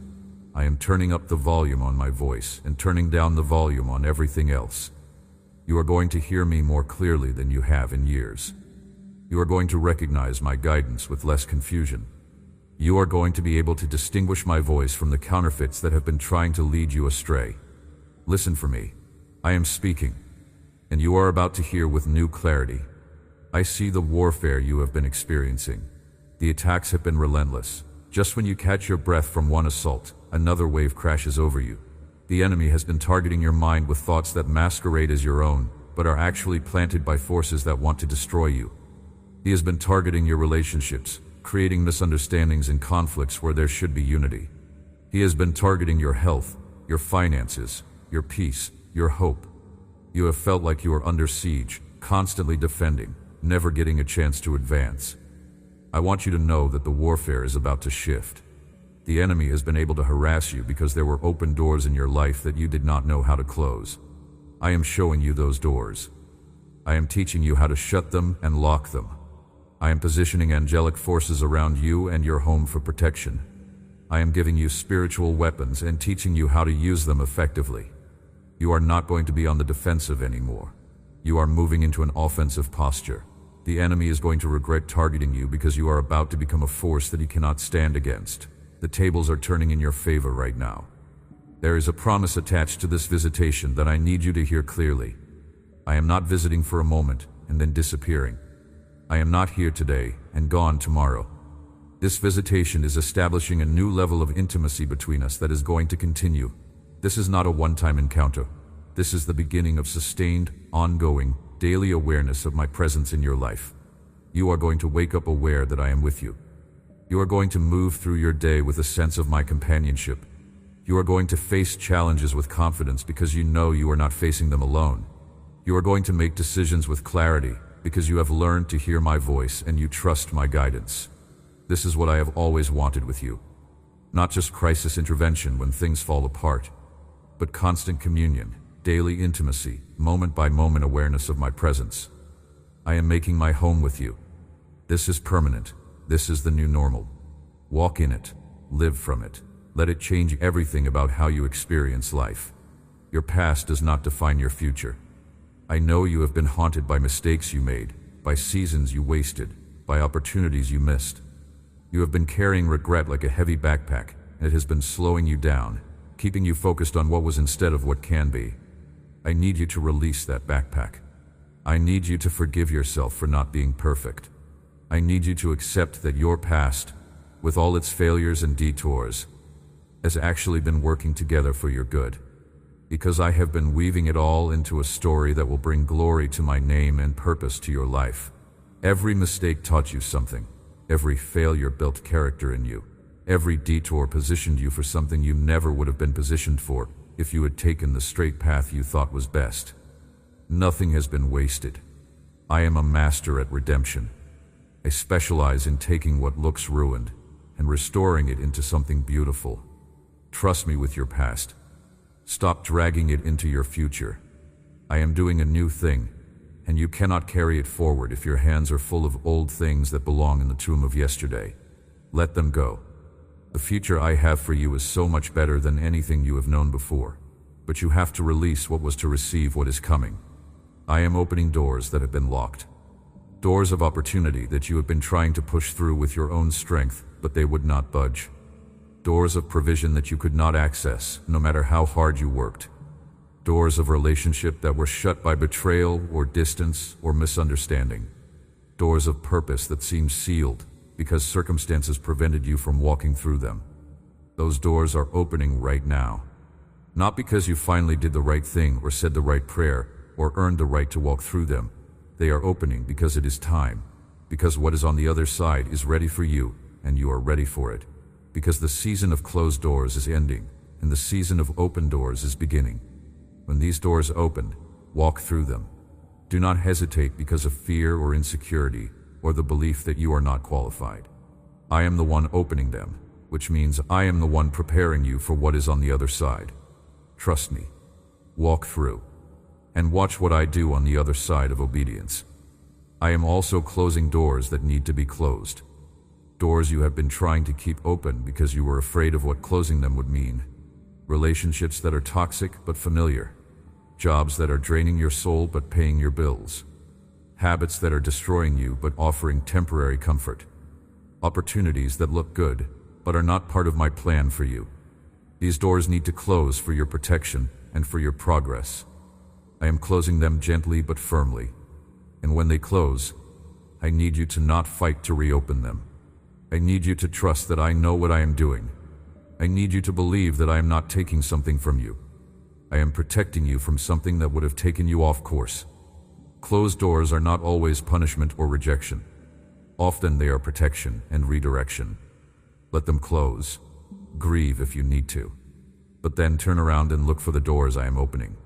I am turning up the volume on my voice and turning down the volume on everything else. You are going to hear me more clearly than you have in years. You are going to recognize my guidance with less confusion. You are going to be able to distinguish my voice from the counterfeits that have been trying to lead you astray. Listen for me. I am speaking, and you are about to hear with new clarity. I see the warfare you have been experiencing. The attacks have been relentless. Just when you catch your breath from one assault, another wave crashes over you. The enemy has been targeting your mind with thoughts that masquerade as your own, but are actually planted by forces that want to destroy you. He has been targeting your relationships, creating misunderstandings and conflicts where there should be unity. He has been targeting your health, your finances, your peace, your hope. You have felt like you are under siege, constantly defending, never getting a chance to advance. I want you to know that the warfare is about to shift. The enemy has been able to harass you because there were open doors in your life that you did not know how to close. I am showing you those doors. I am teaching you how to shut them and lock them. I am positioning angelic forces around you and your home for protection. I am giving you spiritual weapons and teaching you how to use them effectively. You are not going to be on the defensive anymore. You are moving into an offensive posture. The enemy is going to regret targeting you because you are about to become a force that he cannot stand against. The tables are turning in your favor right now. There is a promise attached to this visitation that I need you to hear clearly. I am not visiting for a moment and then disappearing. I am not here today and gone tomorrow. This visitation is establishing a new level of intimacy between us that is going to continue. This is not a one-time encounter. This is the beginning of sustained, ongoing, daily awareness of my presence in your life. You are going to wake up aware that I am with you. You are going to move through your day with a sense of my companionship. You are going to face challenges with confidence because you know you are not facing them alone. You are going to make decisions with clarity because you have learned to hear my voice and you trust my guidance. This is what I have always wanted with you. Not just crisis intervention when things fall apart, but constant communion, daily intimacy, moment-by-moment awareness of my presence. I am making my home with you. This is permanent. This is the new normal. Walk in it. Live from it. Let it change everything about how you experience life. Your past does not define your future. I know you have been haunted by mistakes you made, by seasons you wasted, by opportunities you missed. You have been carrying regret like a heavy backpack, and it has been slowing you down, keeping you focused on what was instead of what can be. I need you to release that backpack. I need you to forgive yourself for not being perfect. I need you to accept that your past, with all its failures and detours, has actually been working together for your good. Because I have been weaving it all into a story that will bring glory to my name and purpose to your life. Every mistake taught you something. Every failure built character in you. Every detour positioned you for something you never would have been positioned for if you had taken the straight path you thought was best. Nothing has been wasted. I am a master at redemption. I specialize in taking what looks ruined and restoring it into something beautiful. Trust me with your past. Stop dragging it into your future. I am doing a new thing, and you cannot carry it forward if your hands are full of old things that belong in the tomb of yesterday. Let them go. The future I have for you is so much better than anything you have known before, but you have to release what was to receive what is coming. I am opening doors that have been locked. Doors of opportunity that you have been trying to push through with your own strength, but they would not budge. Doors of provision that you could not access, no matter how hard you worked. Doors of relationship that were shut by betrayal or distance or misunderstanding. Doors of purpose that seemed sealed because circumstances prevented you from walking through them. Those doors are opening right now. Not because you finally did the right thing or said the right prayer or earned the right to walk through them. They are opening because it is time, because what is on the other side is ready for you and you are ready for it, because the season of closed doors is ending and the season of open doors is beginning. When these doors open, walk through them. Do not hesitate because of fear or insecurity or the belief that you are not qualified. I am the one opening them, which means I am the one preparing you for what is on the other side. Trust me. Walk through. And watch what I do on the other side of obedience. I am also closing doors that need to be closed. Doors you have been trying to keep open because you were afraid of what closing them would mean. Relationships that are toxic but familiar. Jobs that are draining your soul but paying your bills. Habits that are destroying you but offering temporary comfort. Opportunities that look good but are not part of my plan for you. These doors need to close for your protection and for your progress. I am closing them gently but firmly. And when they close, I need you to not fight to reopen them. I need you to trust that I know what I am doing. I need you to believe that I am not taking something from you. I am protecting you from something that would have taken you off course. Closed doors are not always punishment or rejection. Often they are protection and redirection. Let them close. Grieve if you need to. But then turn around and look for the doors I am opening.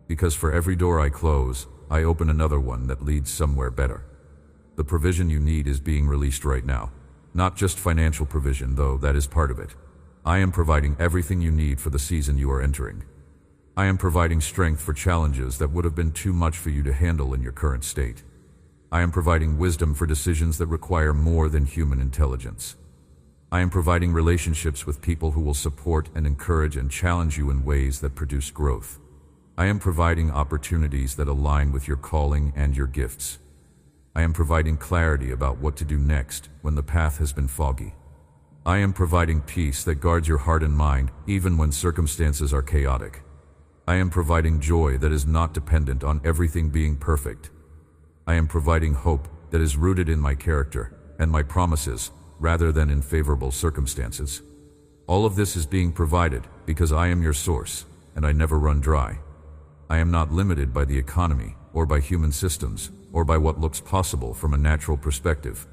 Because for every door I close, I open another one that leads somewhere better. The provision you need is being released right now. Not just financial provision, though that is part of it. I am providing everything you need for the season you are entering. I am providing strength for challenges that would have been too much for you to handle in your current state. I am providing wisdom for decisions that require more than human intelligence. I am providing relationships with people who will support and encourage and challenge you in ways that produce growth. I am providing opportunities that align with your calling and your gifts. I am providing clarity about what to do next when the path has been foggy. I am providing peace that guards your heart and mind even when circumstances are chaotic. I am providing joy that is not dependent on everything being perfect. I am providing hope that is rooted in my character and my promises rather than in favorable circumstances. All of this is being provided because I am your source and I never run dry. I am not limited by the economy or by human systems or by what looks possible from a natural perspective.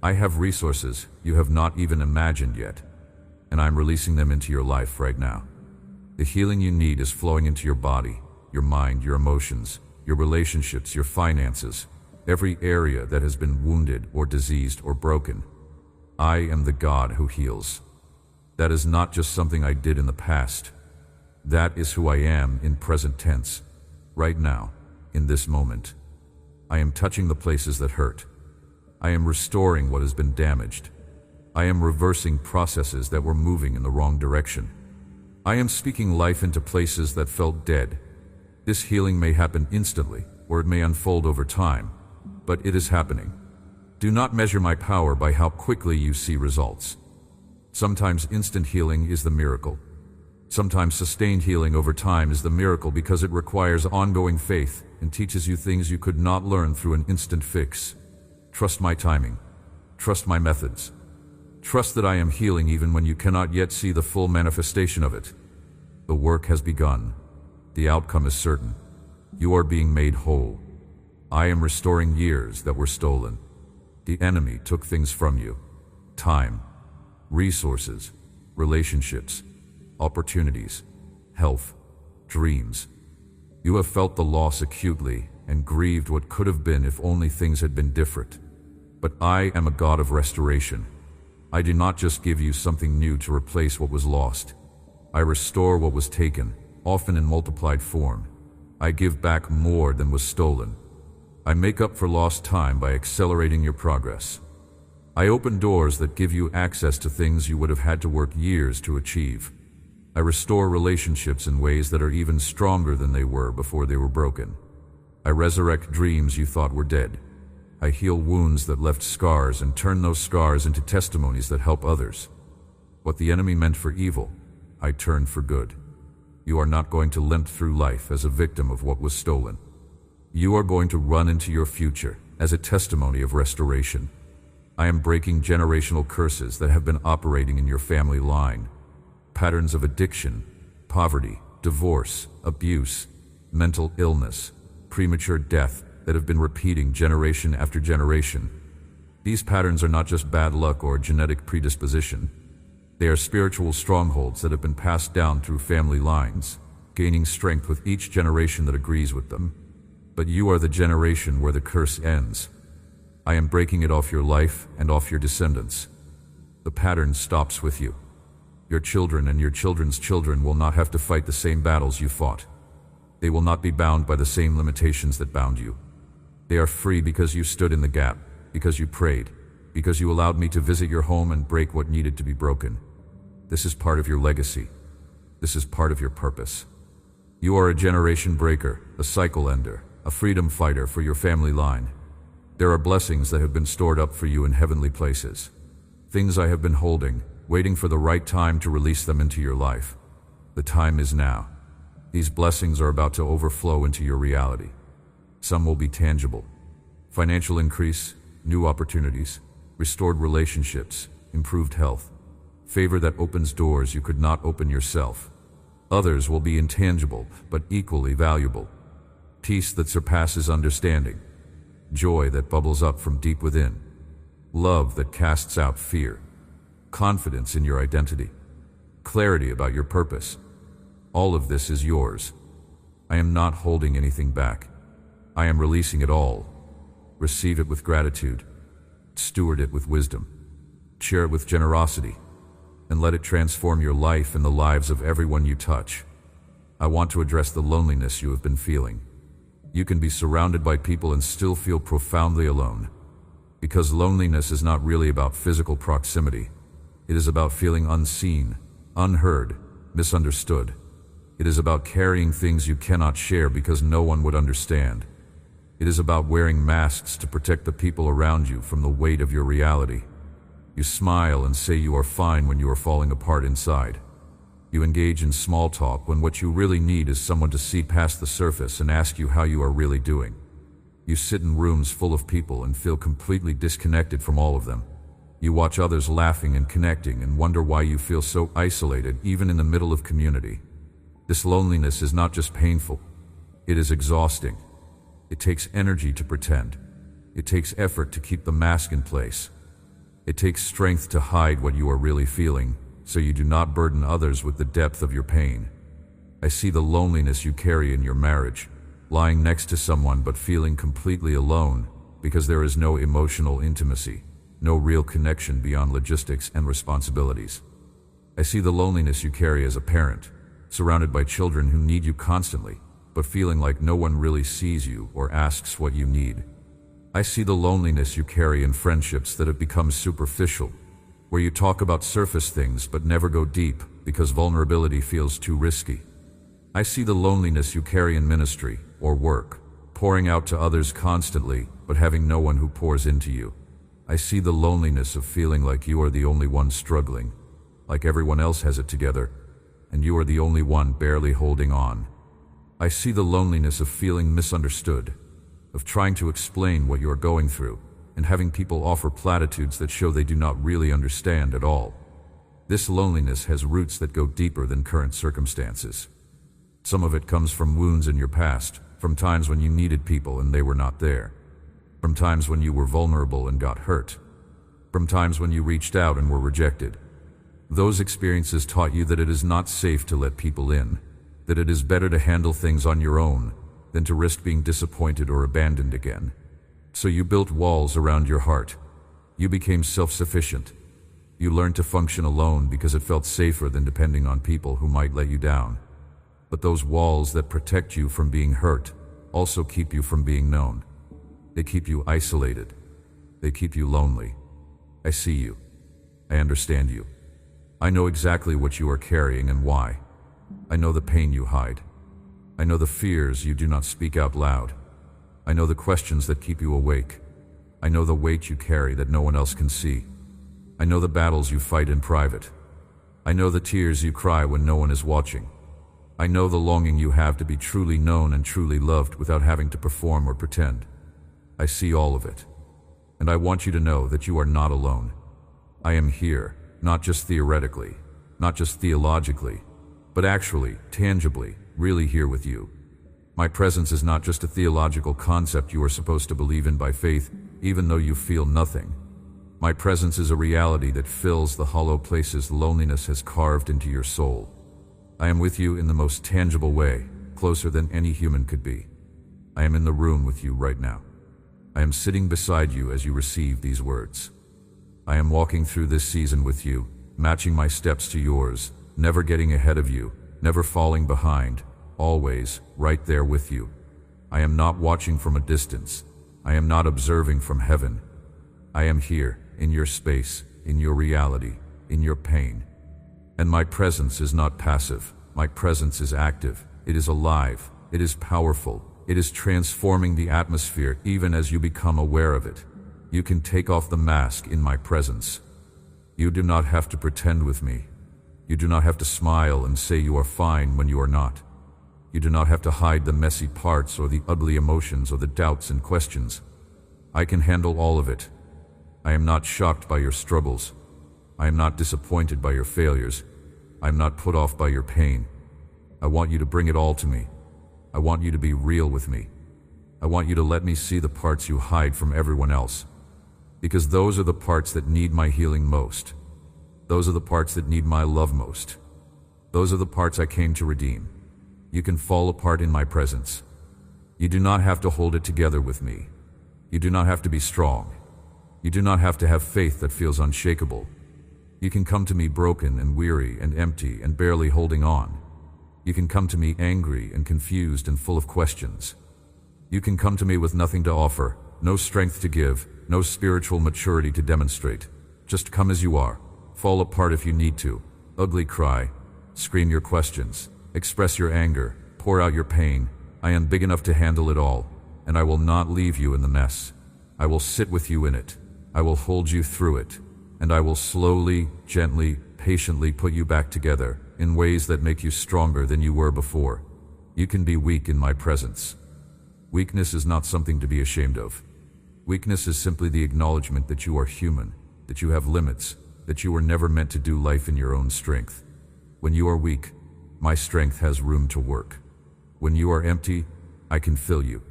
I have resources you have not even imagined yet, and I'm releasing them into your life right now. The healing you need is flowing into your body, your mind, your emotions, your relationships, your finances, every area that has been wounded or diseased or broken. I am the God who heals. That is not just something I did in the past. That is who I am in present tense, right now, in this moment. I am touching the places that hurt. I am restoring what has been damaged. I am reversing processes that were moving in the wrong direction. I am speaking life into places that felt dead. This healing may happen instantly, or it may unfold over time, but it is happening. Do not measure my power by how quickly you see results. Sometimes instant healing is the miracle. Sometimes sustained healing over time is the miracle because it requires ongoing faith and teaches you things you could not learn through an instant fix. Trust my timing. Trust my methods. Trust that I am healing even when you cannot yet see the full manifestation of it. The work has begun. The outcome is certain. You are being made whole. I am restoring years that were stolen. The enemy took things from you. Time. resources, relationships, opportunities, health, dreams. You have felt the loss acutely and grieved what could have been if only things had been different. But I am a God of restoration. I do not just give you something new to replace what was lost. I restore what was taken, often in multiplied form. I give back more than was stolen. I make up for lost time by accelerating your progress. I open doors that give you access to things you would have had to work years to achieve. I restore relationships in ways that are even stronger than they were before they were broken. I resurrect dreams you thought were dead. I heal wounds that left scars and turn those scars into testimonies that help others. What the enemy meant for evil, I turn for good. You are not going to limp through life as a victim of what was stolen. You are going to run into your future as a testimony of restoration. I am breaking generational curses that have been operating in your family line. Patterns of addiction, poverty, divorce, abuse, mental illness, premature death that have been repeating generation after generation. These patterns are not just bad luck or genetic predisposition. They are spiritual strongholds that have been passed down through family lines, gaining strength with each generation that agrees with them. But you are the generation where the curse ends. I am breaking it off your life and off your descendants. The pattern stops with you. Your children and your children's children will not have to fight the same battles you fought. They will not be bound by the same limitations that bound you. They are free because you stood in the gap, because you prayed, because you allowed me to visit your home and break what needed to be broken. This is part of your legacy. This is part of your purpose. You are a generation breaker, a cycle ender, a freedom fighter for your family line. There are blessings that have been stored up for you in heavenly places. Things I have been holding, waiting for the right time to release them into your life. The time is now. These blessings are about to overflow into your reality. Some will be tangible. Financial increase, new opportunities, restored relationships, improved health, favor that opens doors you could not open yourself. Others will be intangible, but equally valuable. Peace that surpasses understanding. Joy that bubbles up from deep within. Love that casts out fear. Confidence in your identity. Clarity about your purpose. All of this is yours. I am not holding anything back. I am releasing it all. Receive it with gratitude. Steward it with wisdom. Share it with generosity. And let it transform your life and the lives of everyone you touch. I want to address the loneliness you have been feeling. You can be surrounded by people and still feel profoundly alone. Because loneliness is not really about physical proximity. It is about feeling unseen, unheard, misunderstood. It is about carrying things you cannot share because no one would understand. It is about wearing masks to protect the people around you from the weight of your reality. You smile and say you are fine when you are falling apart inside. You engage in small talk when what you really need is someone to see past the surface and ask you how you are really doing. You sit in rooms full of people and feel completely disconnected from all of them. You watch others laughing and connecting and wonder why you feel so isolated even in the middle of community. This loneliness is not just painful. It is exhausting. It takes energy to pretend. It takes effort to keep the mask in place. It takes strength to hide what you are really feeling, so you do not burden others with the depth of your pain. I see the loneliness you carry in your marriage, lying next to someone but feeling completely alone because there is no emotional intimacy, no real connection beyond logistics and responsibilities. I see the loneliness you carry as a parent, surrounded by children who need you constantly, but feeling like no one really sees you or asks what you need. I see the loneliness you carry in friendships that have become superficial, where you talk about surface things but never go deep because vulnerability feels too risky. I see the loneliness you carry in ministry or work, pouring out to others constantly but having no one who pours into you. I see the loneliness of feeling like you are the only one struggling, like everyone else has it together, and you are the only one barely holding on. I see the loneliness of feeling misunderstood, of trying to explain what you are going through, and having people offer platitudes that show they do not really understand at all. This loneliness has roots that go deeper than current circumstances. Some of it comes from wounds in your past, from times when you needed people and they were not there, from times when you were vulnerable and got hurt, from times when you reached out and were rejected, Those experiences taught you that it is not safe to let people in, that it is better to handle things on your own than to risk being disappointed or abandoned again. So you built walls around your heart. You became self-sufficient. You learned to function alone because it felt safer than depending on people who might let you down. But those walls that protect you from being hurt also keep you from being known. They keep you isolated. They keep you lonely. I see you. I understand you. I know exactly what you are carrying and why. I know the pain you hide. I know the fears you do not speak out loud. I know the questions that keep you awake. I know the weight you carry that no one else can see. I know the battles you fight in private. I know the tears you cry when no one is watching. I know the longing you have to be truly known and truly loved without having to perform or pretend. I see all of it. And I want you to know that you are not alone. I am here, not just theoretically, not just theologically, but actually, tangibly, really here with you. My presence is not just a theological concept you are supposed to believe in by faith, even though you feel nothing. My presence is a reality that fills the hollow places loneliness has carved into your soul. I am with you in the most tangible way, closer than any human could be. I am in the room with you right now. I am sitting beside you as you receive these words. I am walking through this season with you, matching my steps to yours, never getting ahead of you, never falling behind, always right there with you. I am not watching from a distance. I am not observing from heaven. I am here, in your space, in your reality, in your pain. And my presence is not passive. My presence is active. It is alive. It is powerful. It is transforming the atmosphere even as you become aware of it. You can take off the mask in my presence. You do not have to pretend with me. You do not have to smile and say you are fine when you are not. You do not have to hide the messy parts or the ugly emotions or the doubts and questions. I can handle all of it. I am not shocked by your struggles. I am not disappointed by your failures. I am not put off by your pain. I want you to bring it all to me. I want you to be real with me. I want you to let me see the parts you hide from everyone else. Because those are the parts that need my healing most. Those are the parts that need my love most. Those are the parts I came to redeem. You can fall apart in my presence. You do not have to hold it together with me. You do not have to be strong. You do not have to have faith that feels unshakable. You can come to me broken and weary and empty and barely holding on. You can come to me angry and confused and full of questions. You can come to me with nothing to offer, no strength to give, no spiritual maturity to demonstrate. Just come as you are. Fall apart if you need to. Ugly cry. Scream your questions. Express your anger. Pour out your pain. I am big enough to handle it all, and I will not leave you in the mess. I will sit with you in it. I will hold you through it, and I will slowly, gently, patiently put you back together in ways that make you stronger than you were before. You can be weak in my presence. Weakness is not something to be ashamed of. Weakness is simply the acknowledgement that you are human, that you have limits, that you were never meant to do life in your own strength. When you are weak, my strength has room to work. When you are empty, I can fill you.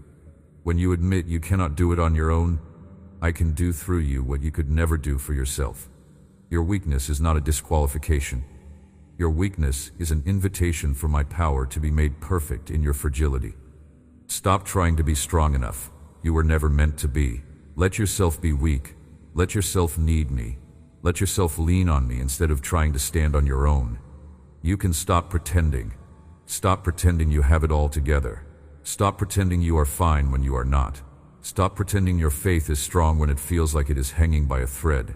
When you admit you cannot do it on your own, I can do through you what you could never do for yourself. Your weakness is not a disqualification. Your weakness is an invitation for my power to be made perfect in your fragility. Stop trying to be strong enough. You were never meant to be. Let yourself be weak. Let yourself need me. Let yourself lean on me instead of trying to stand on your own. You can stop pretending. Stop pretending you have it all together. Stop pretending you are fine when you are not. Stop pretending your faith is strong when it feels like it is hanging by a thread.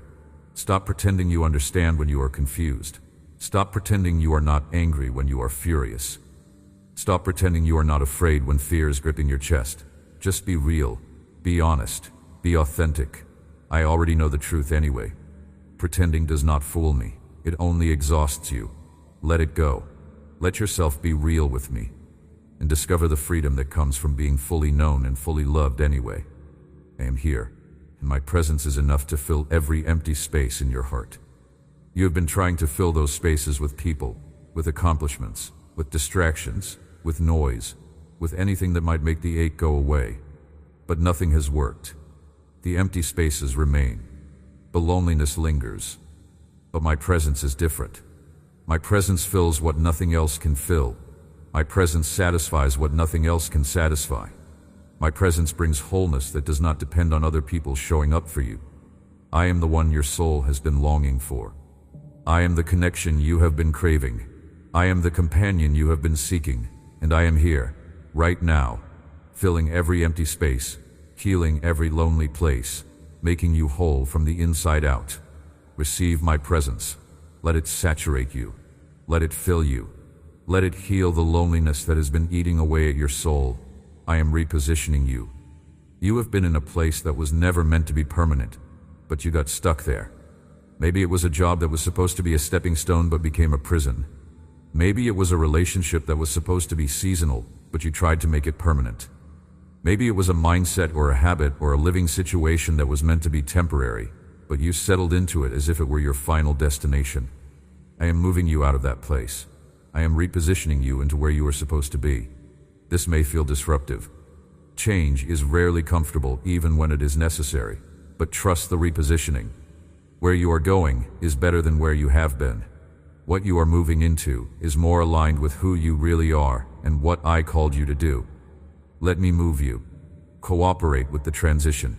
Stop pretending you understand when you are confused. Stop pretending you are not angry when you are furious. Stop pretending you are not afraid when fear is gripping your chest. Just be real. Be honest. Be authentic. I already know the truth anyway. Pretending does not fool me. It only exhausts you. Let it go. Let yourself be real with me, and discover the freedom that comes from being fully known and fully loved anyway. I am here, and my presence is enough to fill every empty space in your heart. You have been trying to fill those spaces with people, with accomplishments, with distractions, with noise, with anything that might make the ache go away. But nothing has worked. The empty spaces remain. The loneliness lingers. but my presence is different. My presence fills what nothing else can fill. My presence satisfies what nothing else can satisfy. My presence brings wholeness that does not depend on other people showing up for you. I am the one your soul has been longing for. I am the connection you have been craving. I am the companion you have been seeking, and I am here, right now, filling every empty space, healing every lonely place, making you whole from the inside out. Receive my presence. Let it saturate you. Let it fill you. Let it heal the loneliness that has been eating away at your soul. I am repositioning you. You have been in a place that was never meant to be permanent, but you got stuck there. Maybe it was a job that was supposed to be a stepping stone but became a prison. Maybe it was a relationship that was supposed to be seasonal, but you tried to make it permanent. Maybe it was a mindset or a habit or a living situation that was meant to be temporary, but you settled into it as if it were your final destination. I am moving you out of that place. I am repositioning you into where you are supposed to be. This may feel disruptive. Change is rarely comfortable even when it is necessary, but trust the repositioning. Where you are going is better than where you have been. What you are moving into is more aligned with who you really are and what I called you to do. Let me move you. Cooperate with the transition.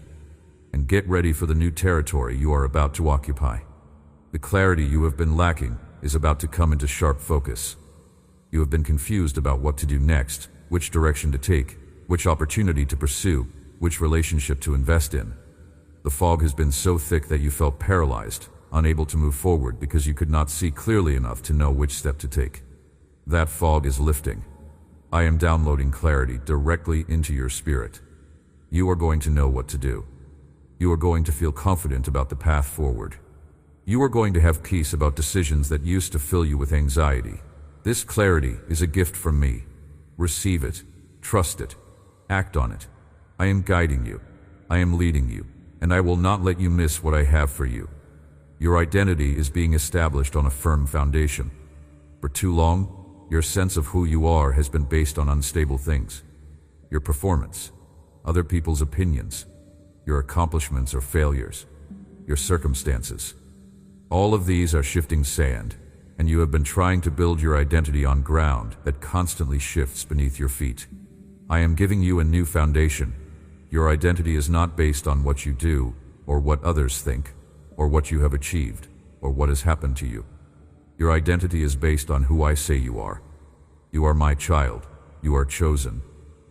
And get ready for the new territory you are about to occupy. The clarity you have been lacking is about to come into sharp focus. You have been confused about what to do next, which direction to take, which opportunity to pursue, which relationship to invest in. The fog has been so thick that you felt paralyzed, unable to move forward because you could not see clearly enough to know which step to take. That fog is lifting. I am downloading clarity directly into your spirit. You are going to know what to do. You are going to feel confident about the path forward. You are going to have peace about decisions that used to fill you with anxiety. This clarity is a gift from me. Receive it, trust it, act on it. I am guiding you. I am leading you, and I will not let you miss what I have for you. Your identity is being established on a firm foundation. For too long, your sense of who you are has been based on unstable things. Your performance, other people's opinions, your accomplishments or failures, your circumstances. All of these are shifting sand, and you have been trying to build your identity on ground that constantly shifts beneath your feet. I am giving you a new foundation. Your identity is not based on what you do, or what others think, or what you have achieved, or what has happened to you. Your identity is based on who I say you are. You are my child. You are chosen.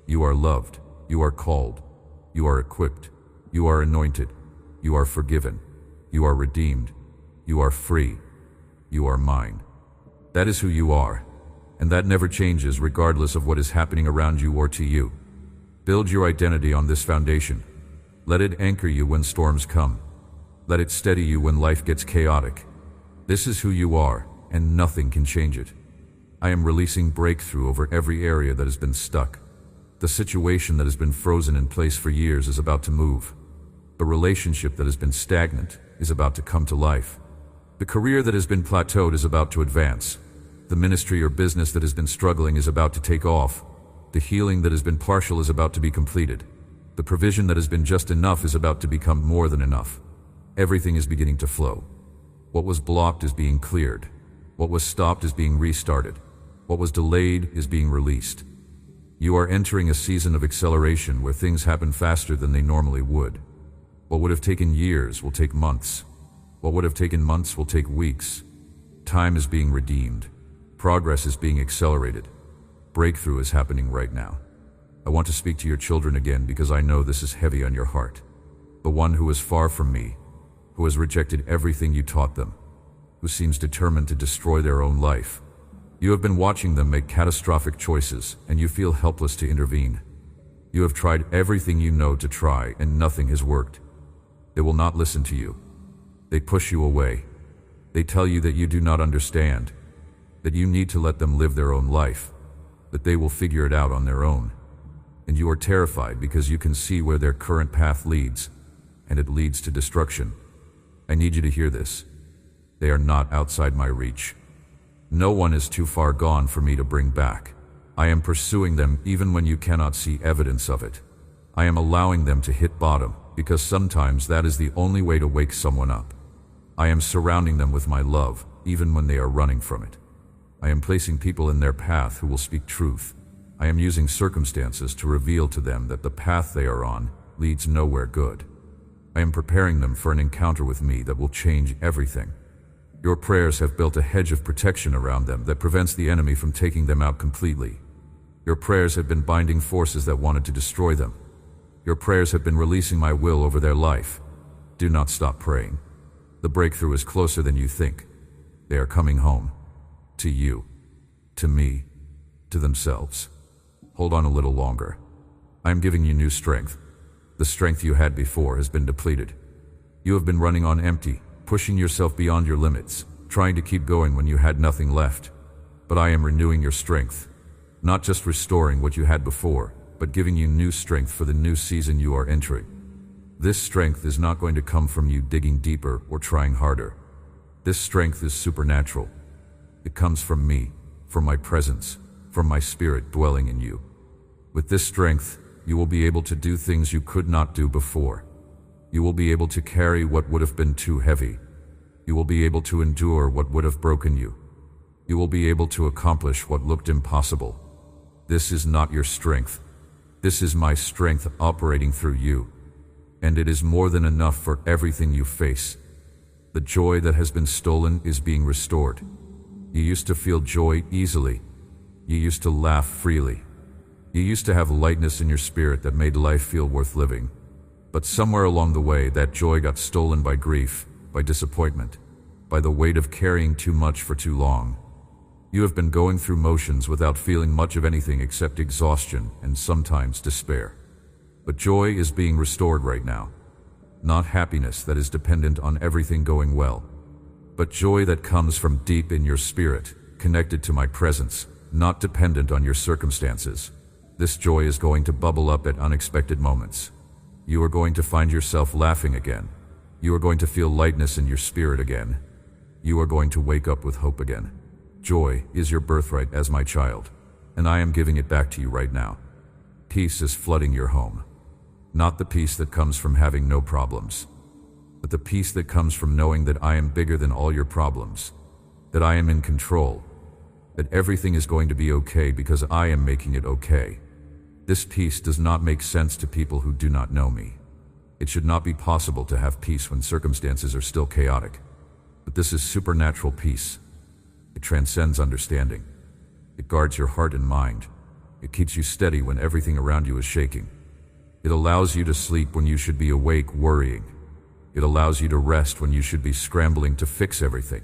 You are loved. You are called. You are equipped. You are anointed. You are forgiven. You are redeemed. You are free. You are mine. That is who you are, and that never changes regardless of what is happening around you or to you. Build your identity on this foundation. Let it anchor you when storms come. Let it steady you when life gets chaotic. This is who you are, and nothing can change it. I am releasing breakthrough over every area that has been stuck. The situation that has been frozen in place for years is about to move. The relationship that has been stagnant is about to come to life. The career that has been plateaued is about to advance. The ministry or business that has been struggling is about to take off. The healing that has been partial is about to be completed. The provision that has been just enough is about to become more than enough. Everything is beginning to flow. What was blocked is being cleared. What was stopped is being restarted. What was delayed is being released. You are entering a season of acceleration where things happen faster than they normally would. What would have taken years will take months. What would have taken months will take weeks. Time is being redeemed. Progress is being accelerated. Breakthrough is happening right now. I want to speak to your children again because I know this is heavy on your heart. The one who is far from me, who has rejected everything you taught them, who seems determined to destroy their own life. You have been watching them make catastrophic choices, and you feel helpless to intervene. You have tried everything you know to try, and nothing has worked. They will not listen to you. They push you away. They tell you that you do not understand, that you need to let them live their own life, that they will figure it out on their own. And you are terrified because you can see where their current path leads, and it leads to destruction. I need you to hear this. They are not outside my reach. No one is too far gone for me to bring back. I am pursuing them even when you cannot see evidence of it. I am allowing them to hit bottom because sometimes that is the only way to wake someone up. I am surrounding them with my love, even when they are running from it. I am placing people in their path who will speak truth. I am using circumstances to reveal to them that the path they are on leads nowhere good. I am preparing them for an encounter with me that will change everything. Your prayers have built a hedge of protection around them that prevents the enemy from taking them out completely. Your prayers have been binding forces that wanted to destroy them. Your prayers have been releasing my will over their life. Do not stop praying. The breakthrough is closer than you think. They are coming home. To you. To me. To themselves. Hold on a little longer. I am giving you new strength. The strength you had before has been depleted. You have been running on empty, pushing yourself beyond your limits, trying to keep going when you had nothing left. But I am renewing your strength. Not just restoring what you had before, but giving you new strength for the new season you are entering. This strength is not going to come from you digging deeper or trying harder. This strength is supernatural. It comes from me, from my presence, from my spirit dwelling in you. With this strength, you will be able to do things you could not do before. You will be able to carry what would have been too heavy. You will be able to endure what would have broken you. You will be able to accomplish what looked impossible. This is not your strength. This is my strength operating through you. And it is more than enough for everything you face. The joy that has been stolen is being restored. You used to feel joy easily. You used to laugh freely. You used to have lightness in your spirit that made life feel worth living. But somewhere along the way, that joy got stolen by grief, by disappointment, by the weight of carrying too much for too long. You have been going through motions without feeling much of anything except exhaustion and sometimes despair. But joy is being restored right now. Not happiness that is dependent on everything going well, but joy that comes from deep in your spirit, connected to my presence, not dependent on your circumstances. This joy is going to bubble up at unexpected moments. You are going to find yourself laughing again. You are going to feel lightness in your spirit again. You are going to wake up with hope again. Joy is your birthright as my child, and I am giving it back to you right now. Peace is flooding your home. Not the peace that comes from having no problems, but the peace that comes from knowing that I am bigger than all your problems, that I am in control, that everything is going to be okay because I am making it okay. This peace does not make sense to people who do not know me. It should not be possible to have peace when circumstances are still chaotic. But this is supernatural peace. It transcends understanding. It guards your heart and mind. It keeps you steady when everything around you is shaking. It allows you to sleep when you should be awake worrying. It allows you to rest when you should be scrambling to fix everything.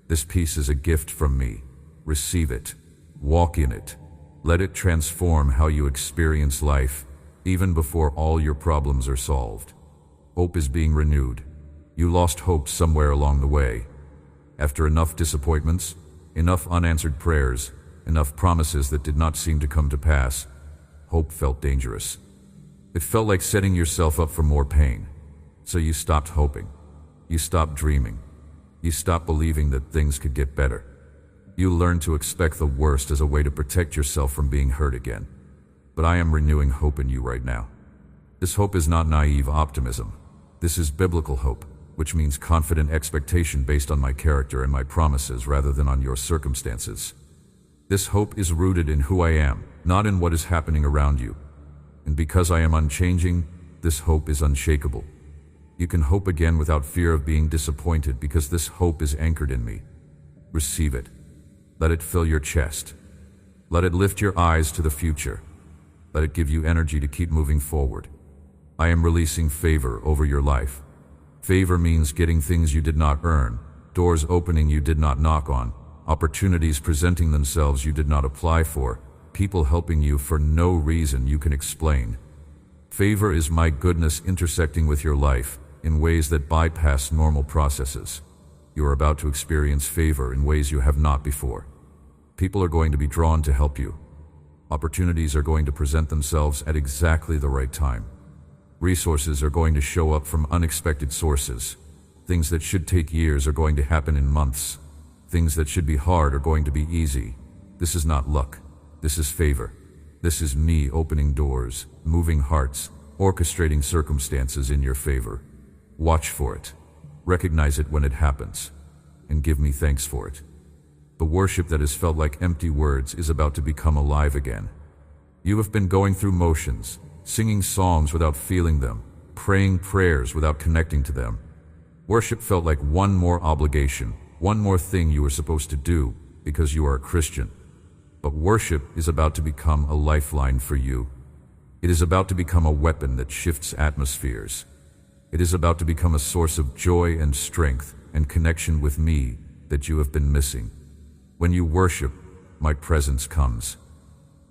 This peace is a gift from me. Receive it. Walk in it. Let it transform how you experience life, even before all your problems are solved. Hope is being renewed. You lost hope somewhere along the way. After enough disappointments, enough unanswered prayers, enough promises that did not seem to come to pass, hope felt dangerous. It felt like setting yourself up for more pain. So you stopped hoping. You stopped dreaming. You stopped believing that things could get better. You learned to expect the worst as a way to protect yourself from being hurt again. But I am renewing hope in you right now. This hope is not naive optimism. This is biblical hope, which means confident expectation based on my character and my promises rather than on your circumstances. This hope is rooted in who I am, not in what is happening around you. And because I am unchanging, this hope is unshakable. You can hope again without fear of being disappointed because this hope is anchored in me. Receive it. Let it fill your chest. Let it lift your eyes to the future. Let it give you energy to keep moving forward. I am releasing favor over your life. Favor means getting things you did not earn, doors opening you did not knock on, opportunities presenting themselves you did not apply for, people helping you for no reason you can explain. Favor is my goodness intersecting with your life in ways that bypass normal processes. You are about to experience favor in ways you have not before. People are going to be drawn to help you. Opportunities are going to present themselves at exactly the right time. Resources are going to show up from unexpected sources. Things that should take years are going to happen in months. Things that should be hard are going to be easy. This is not luck. This is favor. This is me opening doors, moving hearts, orchestrating circumstances in your favor. Watch for it. recognize it when it happens, and give me thanks for it. The worship that has felt like empty words is about to become alive again. You have been going through motions, singing songs without feeling them, praying prayers without connecting to them. Worship felt like one more obligation, one more thing you were supposed to do because you are a Christian. But worship is about to become a lifeline for you. It is about to become a weapon that shifts atmospheres. It is about to become a source of joy and strength and connection with me that you have been missing. When you worship, my presence comes.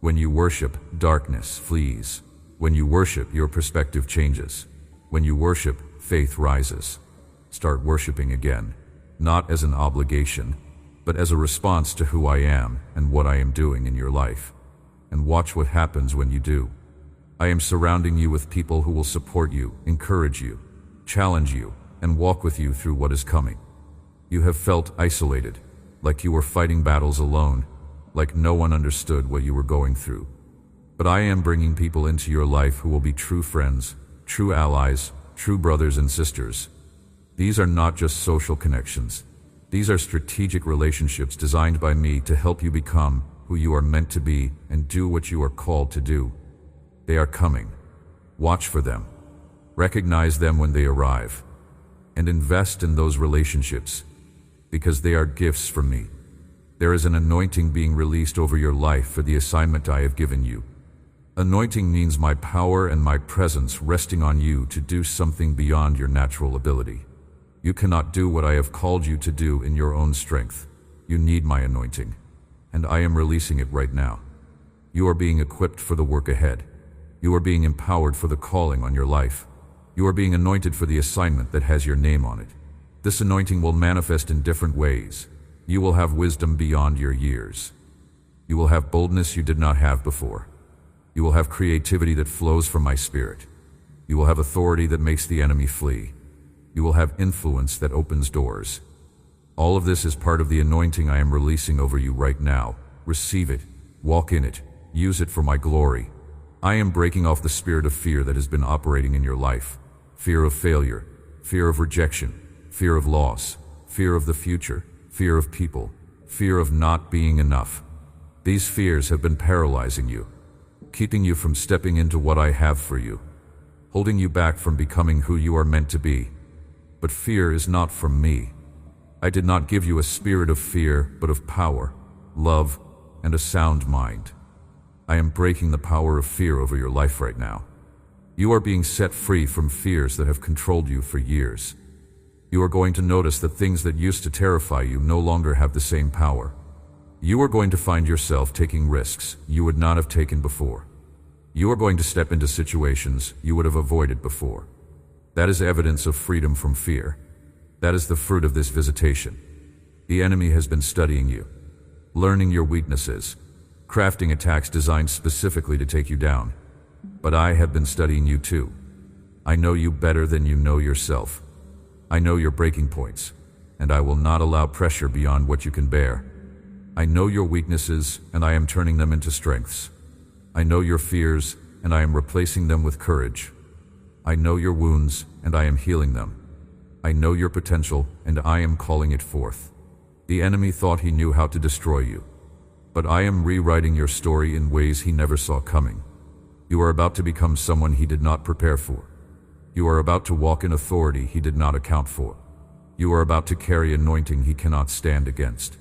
When you worship, darkness flees. When you worship, your perspective changes. When you worship, faith rises. Start worshiping again, not as an obligation, but as a response to who I am and what I am doing in your life. And watch what happens when you do. I am surrounding you with people who will support you, encourage you, challenge you, and walk with you through what is coming. You have felt isolated, like you were fighting battles alone, like no one understood what you were going through. But I am bringing people into your life who will be true friends, true allies, true brothers and sisters. These are not just social connections. These are strategic relationships designed by me to help you become who you are meant to be and do what you are called to do. They are coming. Watch for them. Recognize them when they arrive. And invest in those relationships, because they are gifts from me. There is an anointing being released over your life for the assignment I have given you. Anointing means my power and my presence resting on you to do something beyond your natural ability. You cannot do what I have called you to do in your own strength. You need my anointing, and I am releasing it right now. You are being equipped for the work ahead. You are being empowered for the calling on your life. You are being anointed for the assignment that has your name on it. This anointing will manifest in different ways. You will have wisdom beyond your years. You will have boldness you did not have before. You will have creativity that flows from my spirit. You will have authority that makes the enemy flee. You will have influence that opens doors. All of this is part of the anointing I am releasing over you right now. Receive it, walk in it, use it for my glory. I am breaking off the spirit of fear that has been operating in your life. Fear of failure, fear of rejection, fear of loss, fear of the future, fear of people, fear of not being enough. These fears have been paralyzing you, keeping you from stepping into what I have for you, holding you back from becoming who you are meant to be. But fear is not from me. I did not give you a spirit of fear, but of power, love, and a sound mind. I am breaking the power of fear over your life right now. You are being set free from fears that have controlled you for years. You are going to notice that things that used to terrify you no longer have the same power. You are going to find yourself taking risks you would not have taken before. You are going to step into situations you would have avoided before. That is evidence of freedom from fear. That is the fruit of this visitation. The enemy has been studying you, learning your weaknesses, crafting attacks designed specifically to take you down. But I have been studying you too. I know you better than you know yourself. I know your breaking points, and I will not allow pressure beyond what you can bear. I know your weaknesses, and I am turning them into strengths. I know your fears, and I am replacing them with courage. I know your wounds, and I am healing them. I know your potential, and I am calling it forth. The enemy thought he knew how to destroy you, but I am rewriting your story in ways he never saw coming. You are about to become someone he did not prepare for. You are about to walk in authority he did not account for. You are about to carry anointing he cannot stand against.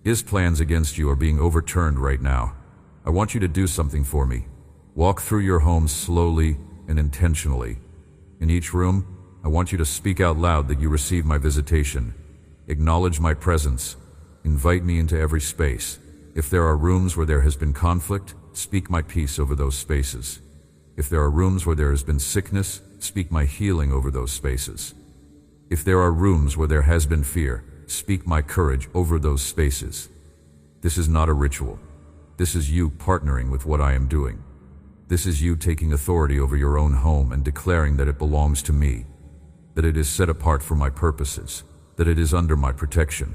His plans against you are being overturned right now. I want you to do something for me. Walk through your home slowly and intentionally. In each room, I want you to speak out loud that you receive my visitation. Acknowledge my presence. Invite me into every space. If there are rooms where there has been conflict, speak my peace over those spaces. If there are rooms where there has been sickness, speak my healing over those spaces. If there are rooms where there has been fear, speak my courage over those spaces. This is not a ritual. This is you partnering with what I am doing. This is you taking authority over your own home and declaring that it belongs to me, that it is set apart for my purposes, that it is under my protection.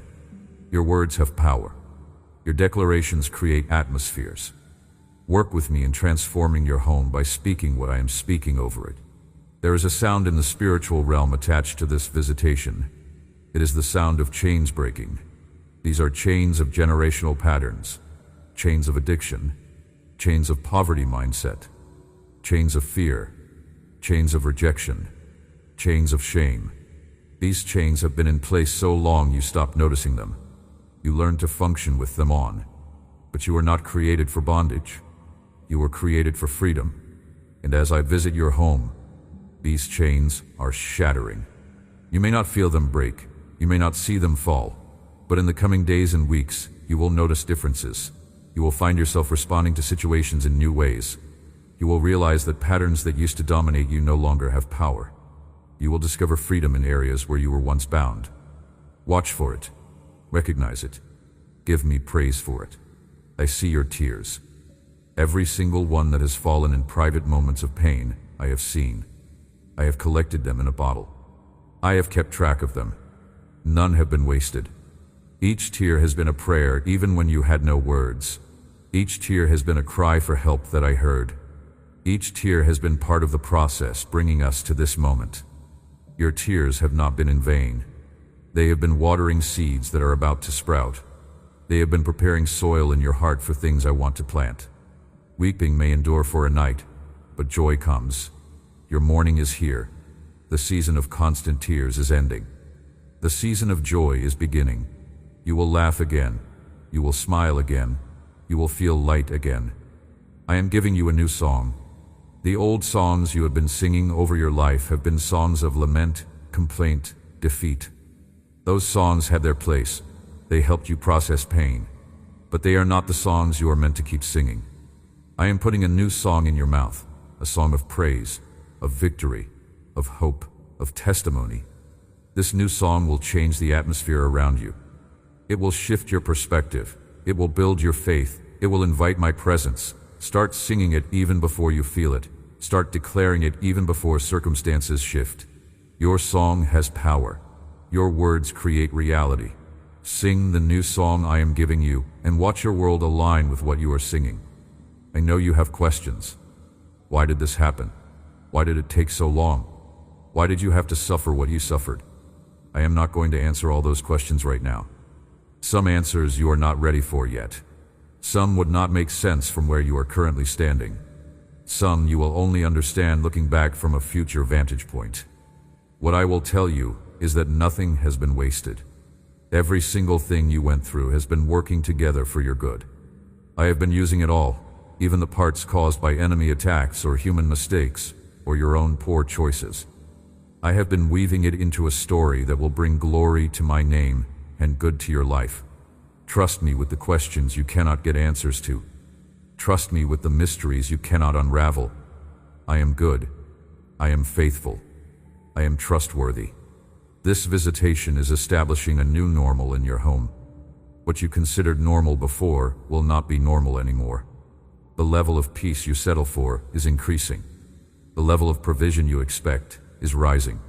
Your words have power. Your declarations create atmospheres. Work with me in transforming your home by speaking what I am speaking over it. There is a sound in the spiritual realm attached to this visitation. It is the sound of chains breaking. These are chains of generational patterns, chains of addiction, chains of poverty mindset, chains of fear, chains of rejection, chains of shame. These chains have been in place so long you stop noticing them. You learn to function with them on. But you are not created for bondage. You were created for freedom. And as I visit your home, these chains are shattering. You may not feel them break. You may not see them fall. But in the coming days and weeks, you will notice differences. You will find yourself responding to situations in new ways. You will realize that patterns that used to dominate you no longer have power. You will discover freedom in areas where you were once bound. Watch for it. Recognize it. Give me praise for it. I see your tears. Every single one that has fallen in private moments of pain, I have seen. I have collected them in a bottle. I have kept track of them. None have been wasted. Each tear has been a prayer even when you had no words. Each tear has been a cry for help that I heard. Each tear has been part of the process bringing us to this moment. Your tears have not been in vain. They have been watering seeds that are about to sprout. They have been preparing soil in your heart for things I want to plant. Weeping may endure for a night, but joy comes. Your morning is here. The season of constant tears is ending. The season of joy is beginning. You will laugh again. You will smile again. You will feel light again. I am giving you a new song. The old songs you have been singing over your life have been songs of lament, complaint, defeat. Those songs had their place. They helped you process pain. But they are not the songs you are meant to keep singing. I am putting a new song in your mouth, a song of praise, of victory, of hope, of testimony. This new song will change the atmosphere around you. It will shift your perspective. It will build your faith. It will invite my presence. Start singing it even before you feel it. Start declaring it even before circumstances shift. Your song has power. Your words create reality. Sing the new song I am giving you, and watch your world align with what you are singing. I know you have questions. Why did this happen? Why did it take so long? Why did you have to suffer what you suffered? I am not going to answer all those questions right now. Some answers you are not ready for yet. Some would not make sense from where you are currently standing. Some you will only understand looking back from a future vantage point. What I will tell you is that nothing has been wasted. Every single thing you went through has been working together for your good. I have been using it all, even the parts caused by enemy attacks or human mistakes, or your own poor choices. I have been weaving it into a story that will bring glory to my name and good to your life. Trust me with the questions you cannot get answers to. Trust me with the mysteries you cannot unravel. I am good. I am faithful. I am trustworthy. This visitation is establishing a new normal in your home. What you considered normal before will not be normal anymore. The level of peace you settle for is increasing. The level of provision you expect is rising.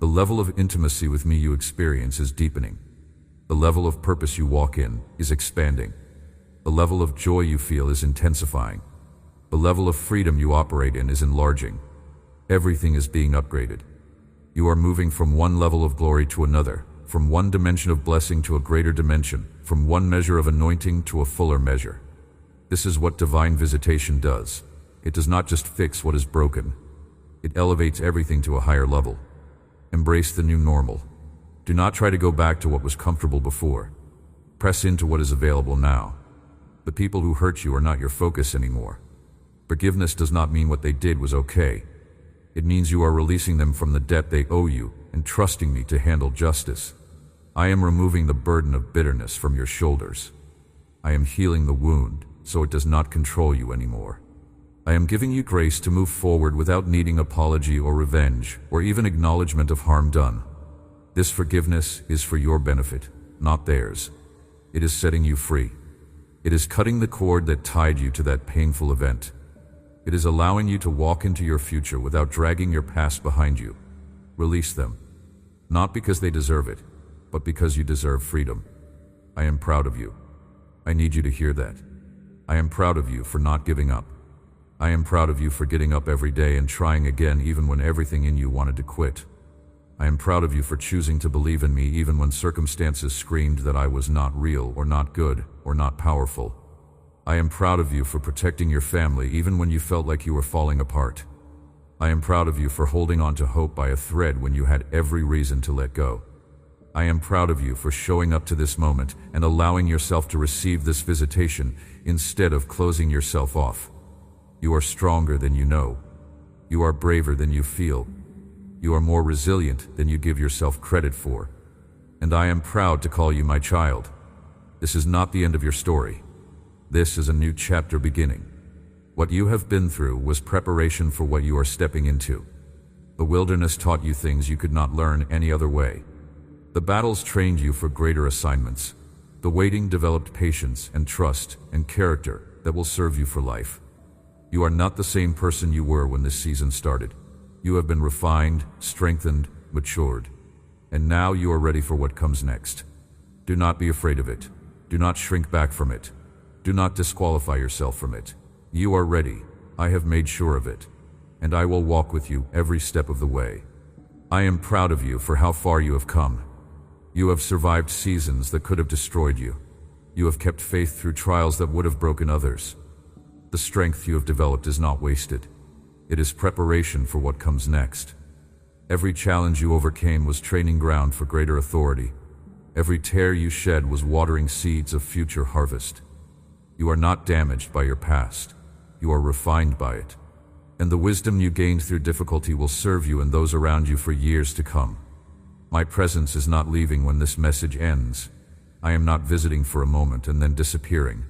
The level of intimacy with me you experience is deepening. The level of purpose you walk in is expanding. The level of joy you feel is intensifying. The level of freedom you operate in is enlarging. Everything is being upgraded. You are moving from one level of glory to another, from one dimension of blessing to a greater dimension, from one measure of anointing to a fuller measure. This is what divine visitation does. It does not just fix what is broken. It elevates everything to a higher level. Embrace the new normal. Do not try to go back to what was comfortable before. Press into what is available now. The people who hurt you are not your focus anymore. Forgiveness does not mean what they did was okay. It means you are releasing them from the debt they owe you and trusting me to handle justice. I am removing the burden of bitterness from your shoulders. I am healing the wound so it does not control you anymore. I am giving you grace to move forward without needing apology or revenge or even acknowledgement of harm done. This forgiveness is for your benefit, not theirs. It is setting you free. It is cutting the cord that tied you to that painful event. It is allowing you to walk into your future without dragging your past behind you. Release them. Not because they deserve it, but because you deserve freedom. I am proud of you. I need you to hear that. I am proud of you for not giving up. I am proud of you for getting up every day and trying again even when everything in you wanted to quit. I am proud of you for choosing to believe in me even when circumstances screamed that I was not real or not good or not powerful. I am proud of you for protecting your family even when you felt like you were falling apart. I am proud of you for holding on to hope by a thread when you had every reason to let go. I am proud of you for showing up to this moment and allowing yourself to receive this visitation instead of closing yourself off. You are stronger than you know. You are braver than you feel. You are more resilient than you give yourself credit for. And I am proud to call you my child. This is not the end of your story. This is a new chapter beginning. What you have been through was preparation for what you are stepping into. The wilderness taught you things you could not learn any other way. The battles trained you for greater assignments. The waiting developed patience and trust and character that will serve you for life. You are not the same person you were when this season started. You have been refined, strengthened, matured. And now you are ready for what comes next. Do not be afraid of it. Do not shrink back from it. Do not disqualify yourself from it. You are ready. I have made sure of it. And I will walk with you every step of the way. I am proud of you for how far you have come. You have survived seasons that could have destroyed you. You have kept faith through trials that would have broken others. The strength you have developed is not wasted. It is preparation for what comes next. Every challenge you overcame was training ground for greater authority. Every tear you shed was watering seeds of future harvest. You are not damaged by your past. You are refined by it. And the wisdom you gained through difficulty will serve you and those around you for years to come. My presence is not leaving when this message ends. I am not visiting for a moment and then disappearing.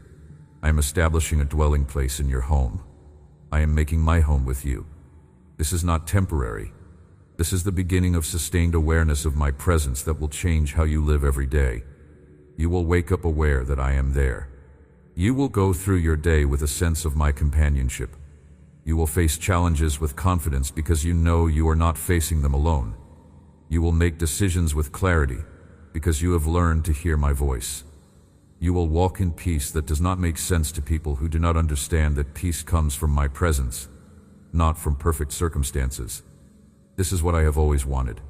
I am establishing a dwelling place in your home. I am making my home with you. This is not temporary. This is the beginning of sustained awareness of my presence that will change how you live every day. You will wake up aware that I am there. You will go through your day with a sense of my companionship. You will face challenges with confidence because you know you are not facing them alone. You will make decisions with clarity because you have learned to hear my voice. You will walk in peace that does not make sense to people who do not understand that peace comes from my presence, not from perfect circumstances. This is what I have always wanted.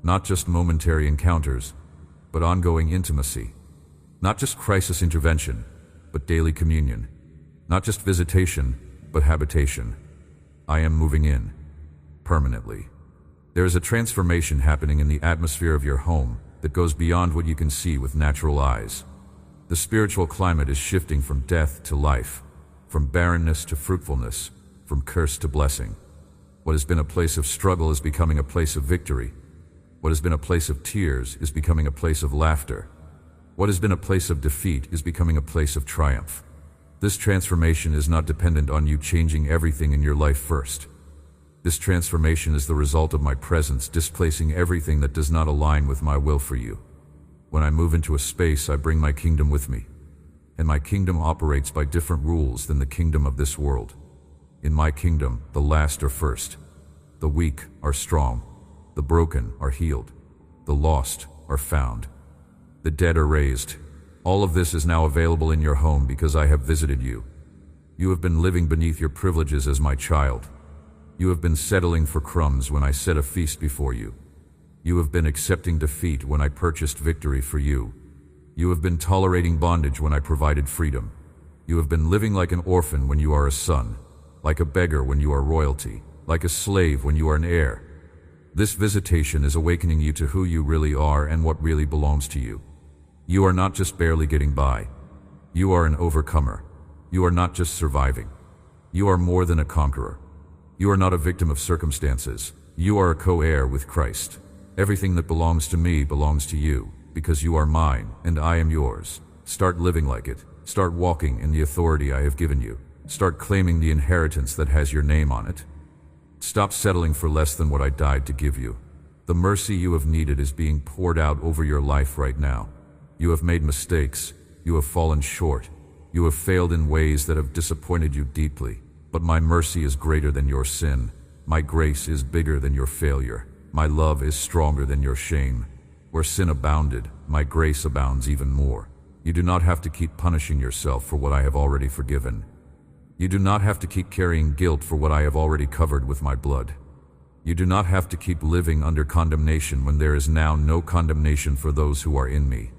Not just momentary encounters, but ongoing intimacy. Not just crisis intervention, but daily communion. Not just visitation, but habitation. I am moving in, permanently. There is a transformation happening in the atmosphere of your home that goes beyond what you can see with natural eyes. The spiritual climate is shifting from death to life, from barrenness to fruitfulness, from curse to blessing. What has been a place of struggle is becoming a place of victory. What has been a place of tears is becoming a place of laughter. What has been a place of defeat is becoming a place of triumph. This transformation is not dependent on you changing everything in your life first. This transformation is the result of my presence displacing everything that does not align with my will for you. When I move into a space, I bring my kingdom with me. And my kingdom operates by different rules than the kingdom of this world. In my kingdom, the last are first. The weak are strong. The broken are healed. The lost are found. The dead are raised. All of this is now available in your home because I have visited you. You have been living beneath your privileges as my child. You have been settling for crumbs when I set a feast before you. You have been accepting defeat when I purchased victory for you. You have been tolerating bondage when I provided freedom. You have been living like an orphan when you are a son, like a beggar when you are royalty, like a slave when you are an heir. This visitation is awakening you to who you really are and what really belongs to you. You are not just barely getting by. You are an overcomer. You are not just surviving. You are more than a conqueror. You are not a victim of circumstances. You are a co-heir with Christ. Everything that belongs to me belongs to you, because you are mine and I am yours. Start living like it. Start walking in the authority I have given you. Start claiming the inheritance that has your name on it. Stop settling for less than what I died to give you. The mercy you have needed is being poured out over your life right now. You have made mistakes. You have fallen short. You have failed in ways that have disappointed you deeply. But my mercy is greater than your sin. My grace is bigger than your failure. My love is stronger than your shame. Where sin abounded, my grace abounds even more. You do not have to keep punishing yourself for what I have already forgiven. You do not have to keep carrying guilt for what I have already covered with my blood. You do not have to keep living under condemnation when there is now no condemnation for those who are in me.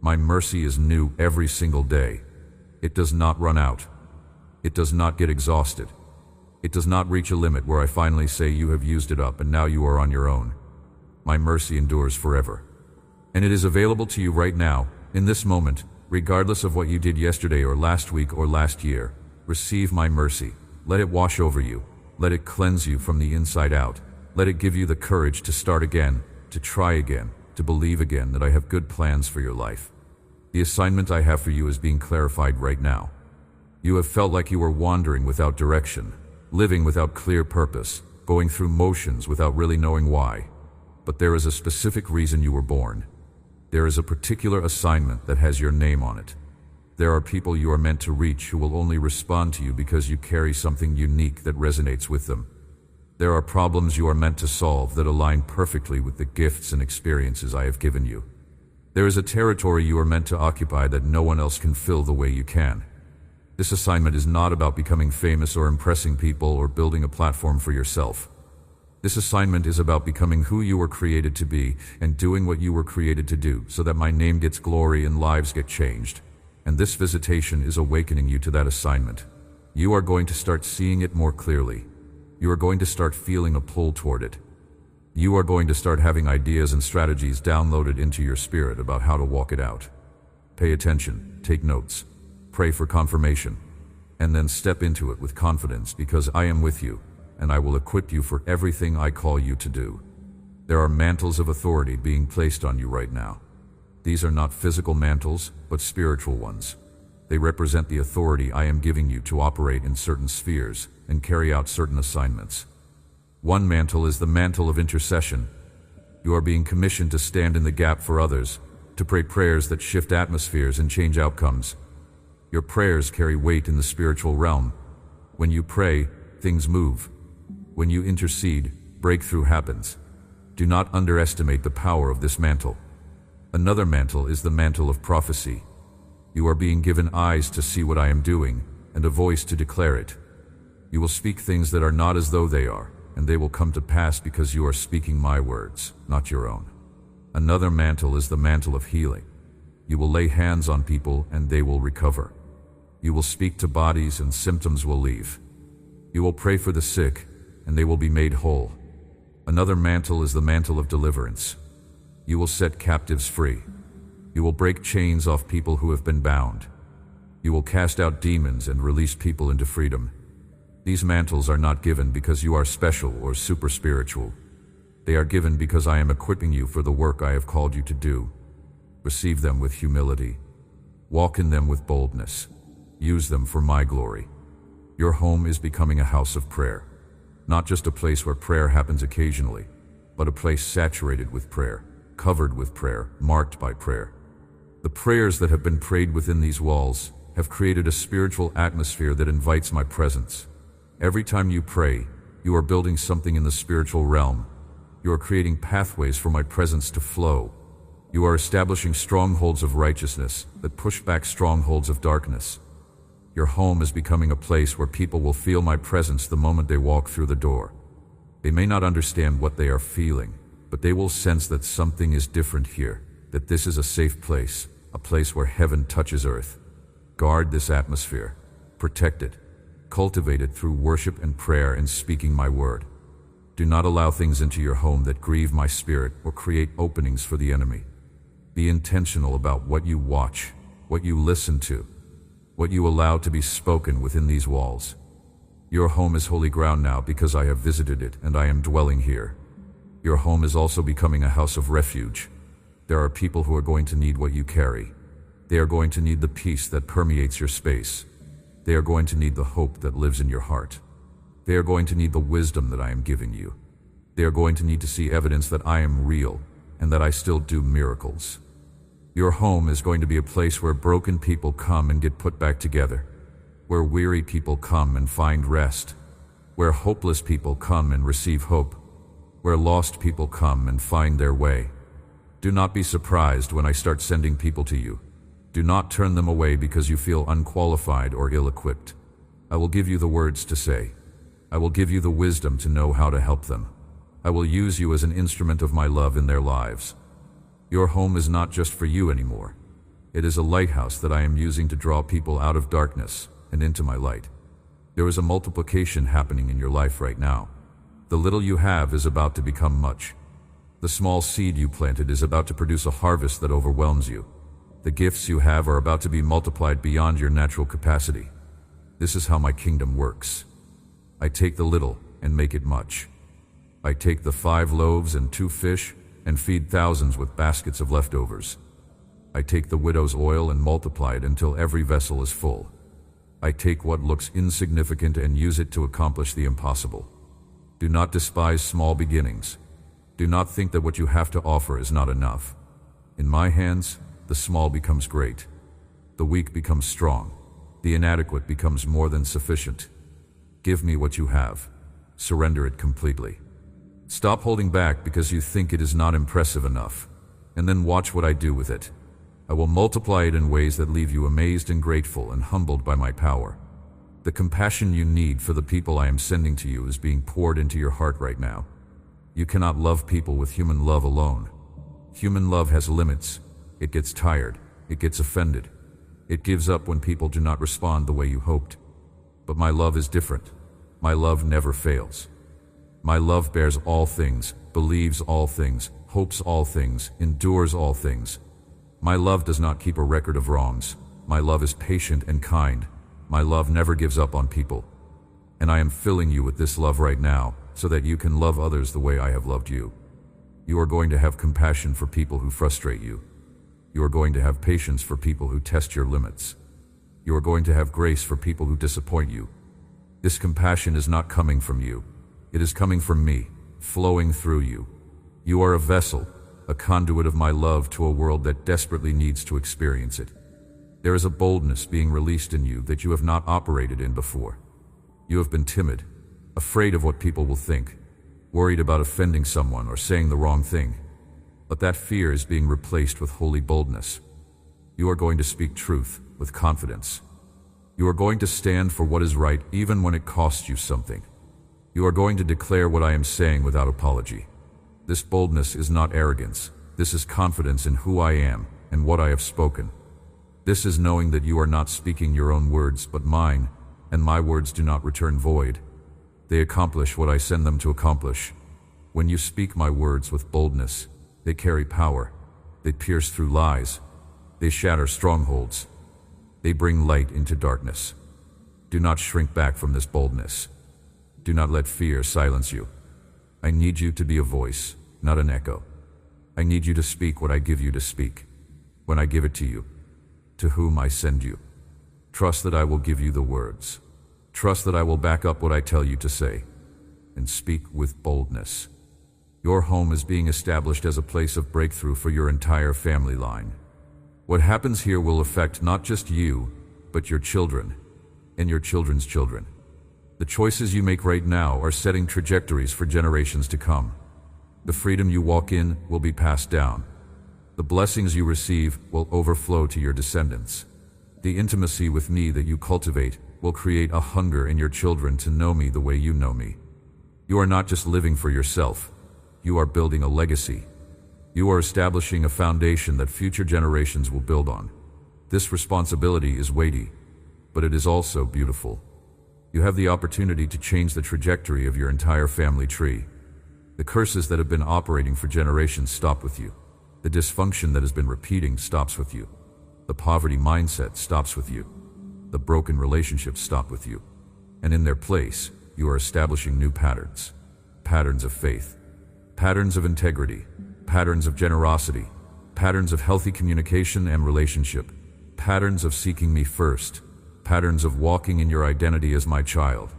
My mercy is new every single day. It does not run out. It does not get exhausted. It does not reach a limit where I finally say you have used it up and now you are on your own. My mercy endures forever. And it is available to you right now, in this moment, regardless of what you did yesterday or last week or last year. Receive my mercy. Let it wash over you. Let it cleanse you from the inside out. Let it give you the courage to start again, to try again, to believe again that I have good plans for your life. The assignment I have for you is being clarified right now. You have felt like you were wandering without direction, living without clear purpose, going through motions without really knowing why. But there is a specific reason you were born. There is a particular assignment that has your name on it. There are people you are meant to reach who will only respond to you because you carry something unique that resonates with them. There are problems you are meant to solve that align perfectly with the gifts and experiences I have given you. There is a territory you are meant to occupy that no one else can fill the way you can. This assignment is not about becoming famous or impressing people or building a platform for yourself. This assignment is about becoming who you were created to be and doing what you were created to do so that my name gets glory and lives get changed. And this visitation is awakening you to that assignment. You are going to start seeing it more clearly. You are going to start feeling a pull toward it. You are going to start having ideas and strategies downloaded into your spirit about how to walk it out. Pay attention, take notes, pray for confirmation, and then step into it with confidence because I am with you, and I will equip you for everything I call you to do. There are mantles of authority being placed on you right now. These are not physical mantles, but spiritual ones. They represent the authority I am giving you to operate in certain spheres and carry out certain assignments. One mantle is the mantle of intercession. You are being commissioned to stand in the gap for others, to pray prayers that shift atmospheres and change outcomes. Your prayers carry weight in the spiritual realm. When you pray, things move. When you intercede, breakthrough happens. Do not underestimate the power of this mantle. Another mantle is the mantle of prophecy. You are being given eyes to see what I am doing, and a voice to declare it. You will speak things that are not as though they are, and they will come to pass because you are speaking my words, not your own. Another mantle is the mantle of healing. You will lay hands on people and they will recover. You will speak to bodies and symptoms will leave. You will pray for the sick, and they will be made whole. Another mantle is the mantle of deliverance. You will set captives free. You will break chains off people who have been bound. You will cast out demons and release people into freedom. These mantles are not given because you are special or super spiritual. They are given because I am equipping you for the work I have called you to do. Receive them with humility. Walk in them with boldness. Use them for my glory. Your home is becoming a house of prayer. Not just a place where prayer happens occasionally, but a place saturated with prayer, covered with prayer, marked by prayer. The prayers that have been prayed within these walls have created a spiritual atmosphere that invites my presence. Every time you pray, you are building something in the spiritual realm. You are creating pathways for my presence to flow. You are establishing strongholds of righteousness that push back strongholds of darkness. Your home is becoming a place where people will feel my presence the moment they walk through the door. They may not understand what they are feeling, but they will sense that something is different here, that this is a safe place, a place where heaven touches earth. Guard this atmosphere. Protect it. Cultivate it through worship and prayer and speaking my word. Do not allow things into your home that grieve my spirit or create openings for the enemy. Be intentional about what you watch, what you listen to, what you allow to be spoken within these walls. Your home is holy ground now because I have visited it and I am dwelling here. Your home is also becoming a house of refuge. There are people who are going to need what you carry. They are going to need the peace that permeates your space. They are going to need the hope that lives in your heart. They are going to need the wisdom that I am giving you. They are going to need to see evidence that I am real and that I still do miracles. Your home is going to be a place where broken people come and get put back together, where weary people come and find rest, where hopeless people come and receive hope, where lost people come and find their way. Do not be surprised when I start sending people to you. Do not turn them away because you feel unqualified or ill-equipped. I will give you the words to say. I will give you the wisdom to know how to help them. I will use you as an instrument of my love in their lives. Your home is not just for you anymore. It is a lighthouse that I am using to draw people out of darkness and into my light. There is a multiplication happening in your life right now. The little you have is about to become much. The small seed you planted is about to produce a harvest that overwhelms you. The gifts you have are about to be multiplied beyond your natural capacity. This is how my kingdom works. I take the little and make it much. I take the 5 loaves and 2 fish and feed thousands with baskets of leftovers. I take the widow's oil and multiply it until every vessel is full. I take what looks insignificant and use it to accomplish the impossible. Do not despise small beginnings. Do not think that what you have to offer is not enough. In my hands, the small becomes great. The weak becomes strong. The inadequate becomes more than sufficient. Give me what you have. Surrender it completely. Stop holding back because you think it is not impressive enough, and then watch what I do with it. I will multiply it in ways that leave you amazed and grateful and humbled by my power. The compassion you need for the people I am sending to you is being poured into your heart right now. You cannot love people with human love alone. Human love has limits. It gets tired. It gets offended. It gives up when people do not respond the way you hoped. But my love is different. My love never fails. My love bears all things, believes all things, hopes all things, endures all things. My love does not keep a record of wrongs. My love is patient and kind. My love never gives up on people. And I am filling you with this love right now so that you can love others the way I have loved you. You are going to have compassion for people who frustrate you. You are going to have patience for people who test your limits. You are going to have grace for people who disappoint you. This compassion is not coming from you. It is coming from me, flowing through you. You are a vessel, a conduit of my love to a world that desperately needs to experience it. There is a boldness being released in you that you have not operated in before. You have been timid, afraid of what people will think, worried about offending someone or saying the wrong thing. But that fear is being replaced with holy boldness. You are going to speak truth with confidence. You are going to stand for what is right even when it costs you something. You are going to declare what I am saying without apology. This boldness is not arrogance. This is confidence in who I am and what I have spoken. This is knowing that you are not speaking your own words but mine, and my words do not return void. They accomplish what I send them to accomplish. When you speak my words with boldness, they carry power. They pierce through lies. They shatter strongholds. They bring light into darkness. Do not shrink back from this boldness. Do not let fear silence you. I need you to be a voice, not an echo. I need you to speak what I give you to speak, when I give it to you, to whom I send you. Trust that I will give you the words. Trust that I will back up what I tell you to say, and speak with boldness. Your home is being established as a place of breakthrough for your entire family line. What happens here will affect not just you, but your children, and your children's children. The choices you make right now are setting trajectories for generations to come. The freedom you walk in will be passed down. The blessings you receive will overflow to your descendants. The intimacy with me that you cultivate will create a hunger in your children to know me the way you know me. You are not just living for yourself. You are building a legacy. You are establishing a foundation that future generations will build on. This responsibility is weighty, but it is also beautiful. You have the opportunity to change the trajectory of your entire family tree. The curses that have been operating for generations stop with you. The dysfunction that has been repeating stops with you. The poverty mindset stops with you. The broken relationships stop with you. And in their place, you are establishing new patterns. Patterns of faith. Patterns of integrity. Patterns of generosity. Patterns of healthy communication and relationship. Patterns of seeking me first. Patterns of walking in your identity as my child.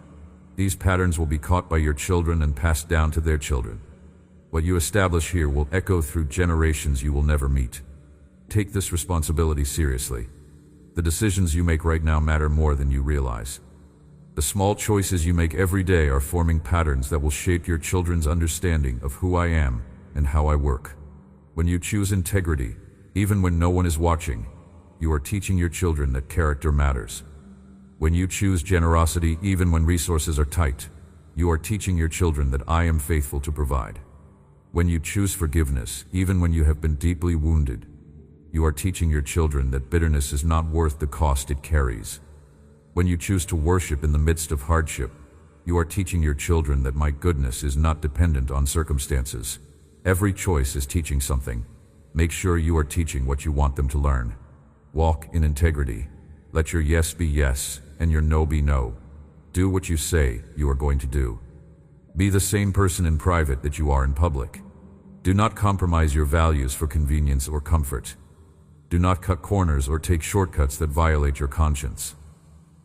These patterns will be caught by your children and passed down to their children. What you establish here will echo through generations you will never meet. Take this responsibility seriously. The decisions you make right now matter more than you realize. The small choices you make every day are forming patterns that will shape your children's understanding of who I am and how I work. When you choose integrity, even when no one is watching, you are teaching your children that character matters. When you choose generosity even when resources are tight, you are teaching your children that I am faithful to provide. When you choose forgiveness even when you have been deeply wounded, you are teaching your children that bitterness is not worth the cost it carries. When you choose to worship in the midst of hardship, you are teaching your children that my goodness is not dependent on circumstances. Every choice is teaching something. Make sure you are teaching what you want them to learn. Walk in integrity. Let your yes be yes and your no be no. Do what you say you are going to do. Be the same person in private that you are in public. Do not compromise your values for convenience or comfort. Do not cut corners or take shortcuts that violate your conscience.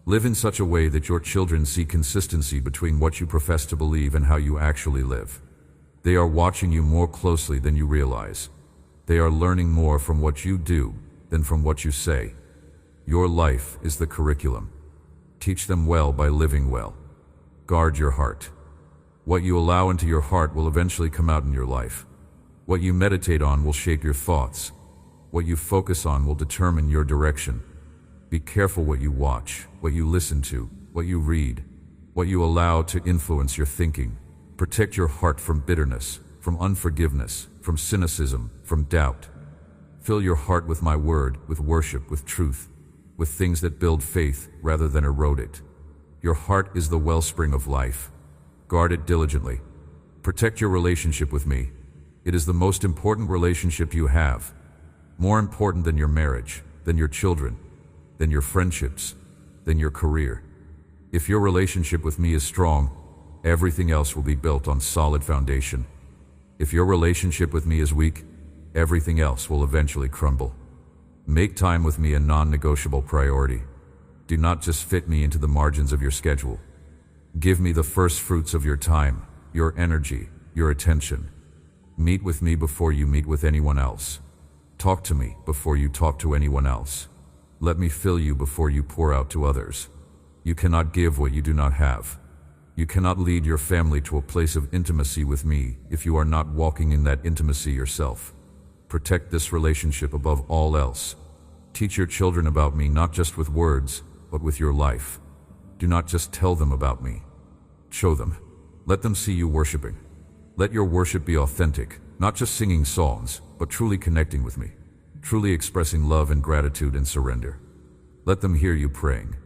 Live in such a way that your children see consistency between what you profess to believe and how you actually live. They are watching you more closely than you realize. They are learning more from what you do than from what you say. Your life is the curriculum. Teach them well by living well. Guard your heart. What you allow into your heart will eventually come out in your life. What you meditate on will shape your thoughts. What you focus on will determine your direction. Be careful what you watch, what you listen to, what you read, what you allow to influence your thinking. Protect your heart from bitterness, from unforgiveness, from cynicism, from doubt. Fill your heart with my word, with worship, with truth, with things that build faith rather than erode it. Your heart is the wellspring of life. Guard it diligently. Protect your relationship with me. It is the most important relationship you have. More important than your marriage, than your children, than your friendships, than your career. If your relationship with me is strong, everything else will be built on solid foundation. If your relationship with me is weak, everything else will eventually crumble. Make time with me a non-negotiable priority. Do not just fit me into the margins of your schedule. Give me the first fruits of your time, your energy, your attention. Meet with me before you meet with anyone else. Talk to me before you talk to anyone else. Let me fill you before you pour out to others. You cannot give what you do not have. You cannot lead your family to a place of intimacy with me if you are not walking in that intimacy yourself. Protect this relationship above all else. Teach your children about me not just with words, but with your life. Do not just tell them about me. Show them. Let them see you worshiping. Let your worship be authentic, not just singing songs, but truly connecting with me. Truly expressing love and gratitude and surrender. Let them hear you praying.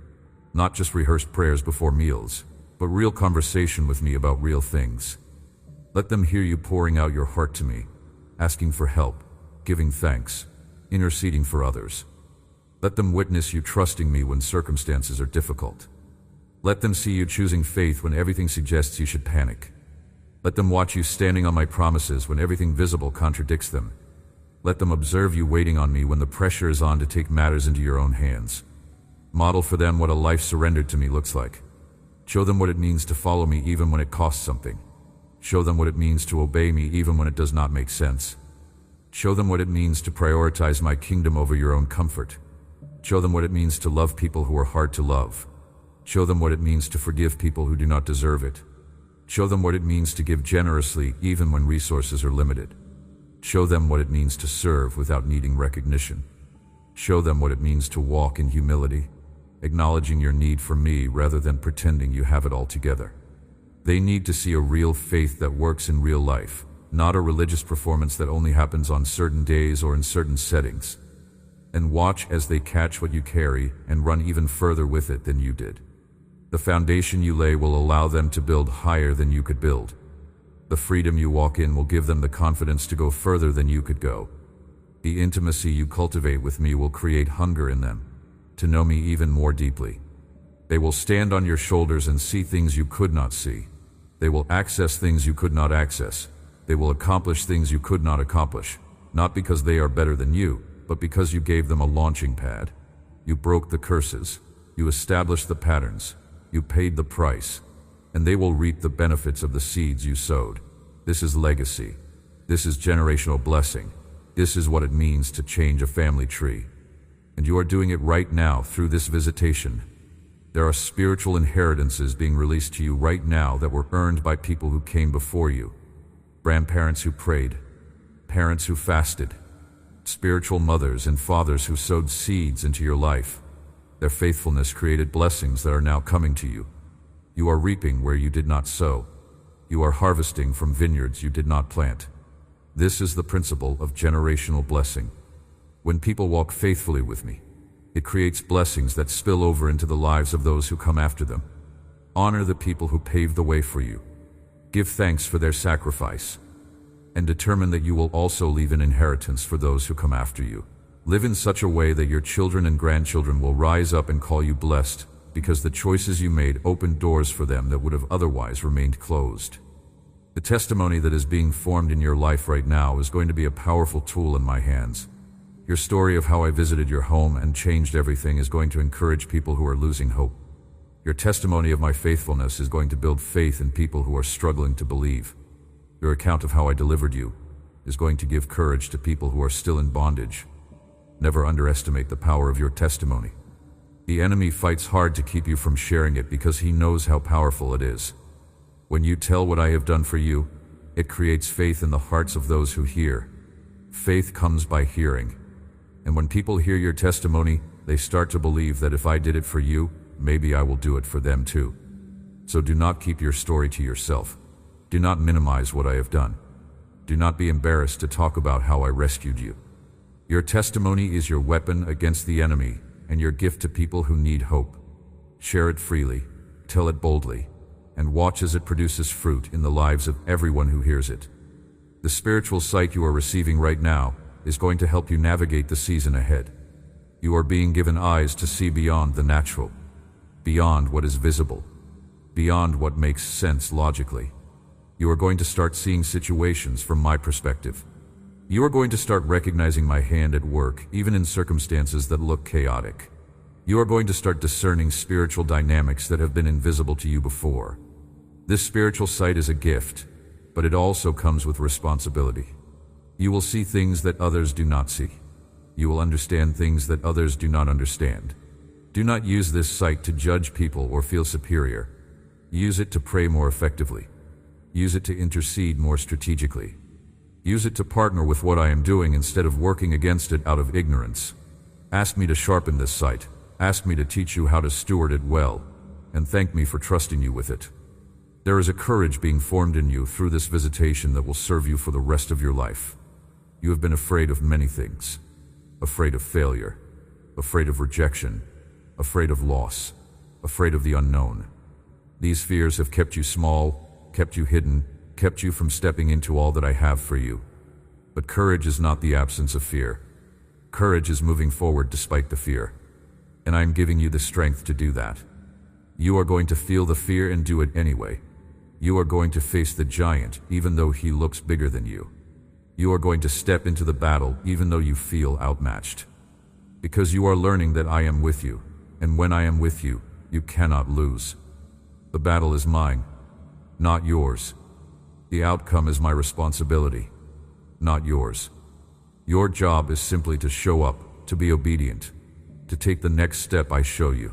Not just rehearsed prayers before meals, but real conversation with me about real things. Let them hear you pouring out your heart to me, asking for help, giving thanks, interceding for others. Let them witness you trusting me when circumstances are difficult. Let them see you choosing faith when everything suggests you should panic. Let them watch you standing on my promises when everything visible contradicts them. Let them observe you waiting on me when the pressure is on to take matters into your own hands. Model for them what a life surrendered to me looks like. Show them what it means to follow me even when it costs something. Show them what it means to obey me even when it does not make sense. Show them what it means to prioritize my kingdom over your own comfort. Show them what it means to love people who are hard to love. Show them what it means to forgive people who do not deserve it. Show them what it means to give generously even when resources are limited. Show them what it means to serve without needing recognition. Show them what it means to walk in humility, acknowledging your need for me rather than pretending you have it all together. They need to see a real faith that works in real life, not a religious performance that only happens on certain days or in certain settings. And watch as they catch what you carry and run even further with it than you did. The foundation you lay will allow them to build higher than you could build. The freedom you walk in will give them the confidence to go further than you could go. The intimacy you cultivate with me will create hunger in them, to know me even more deeply. They will stand on your shoulders and see things you could not see. They will access things you could not access. They will accomplish things you could not accomplish, not because they are better than you, but because you gave them a launching pad. You broke the curses. You established the patterns. You paid the price. And they will reap the benefits of the seeds you sowed. This is legacy. This is generational blessing. This is what it means to change a family tree. And you are doing it right now through this visitation. There are spiritual inheritances being released to you right now that were earned by people who came before you. Grandparents who prayed, parents who fasted, spiritual mothers and fathers who sowed seeds into your life. Their faithfulness created blessings that are now coming to you. You are reaping where you did not sow. You are harvesting from vineyards you did not plant. This is the principle of generational blessing. When people walk faithfully with me, it creates blessings that spill over into the lives of those who come after them. Honor the people who paved the way for you. Give thanks for their sacrifice, and determine that you will also leave an inheritance for those who come after you. Live in such a way that your children and grandchildren will rise up and call you blessed, because the choices you made opened doors for them that would have otherwise remained closed. The testimony that is being formed in your life right now is going to be a powerful tool in my hands. Your story of how I visited your home and changed everything is going to encourage people who are losing hope. Your testimony of my faithfulness is going to build faith in people who are struggling to believe. Your account of how I delivered you is going to give courage to people who are still in bondage. Never underestimate the power of your testimony. The enemy fights hard to keep you from sharing it because he knows how powerful it is. When you tell what I have done for you, it creates faith in the hearts of those who hear. Faith comes by hearing. And when people hear your testimony, they start to believe that if I did it for you, maybe I will do it for them too. So do not keep your story to yourself. Do not minimize what I have done. Do not be embarrassed to talk about how I rescued you. Your testimony is your weapon against the enemy and your gift to people who need hope. Share it freely, tell it boldly, and watch as it produces fruit in the lives of everyone who hears it. The spiritual sight you are receiving right now is going to help you navigate the season ahead. You are being given eyes to see beyond the natural, beyond what is visible, beyond what makes sense logically. You are going to start seeing situations from my perspective. You are going to start recognizing my hand at work, even in circumstances that look chaotic. You are going to start discerning spiritual dynamics that have been invisible to you before. This spiritual sight is a gift, but it also comes with responsibility. You will see things that others do not see. You will understand things that others do not understand. Do not use this sight to judge people or feel superior. Use it to pray more effectively. Use it to intercede more strategically. Use it to partner with what I am doing instead of working against it out of ignorance. Ask me to sharpen this sight. Ask me to teach you how to steward it well, and thank me for trusting you with it. There is a courage being formed in you through this visitation that will serve you for the rest of your life. You have been afraid of many things. Afraid of failure, afraid of rejection, afraid of loss, afraid of the unknown. These fears have kept you small, kept you hidden, kept you from stepping into all that I have for you. But courage is not the absence of fear. Courage is moving forward despite the fear. And I am giving you the strength to do that. You are going to feel the fear and do it anyway. You are going to face the giant even though he looks bigger than you. You are going to step into the battle even though you feel outmatched. Because you are learning that I am with you, and when I am with you, you cannot lose. The battle is mine, not yours. The outcome is my responsibility, not yours. Your job is simply to show up, to be obedient, to take the next step I show you.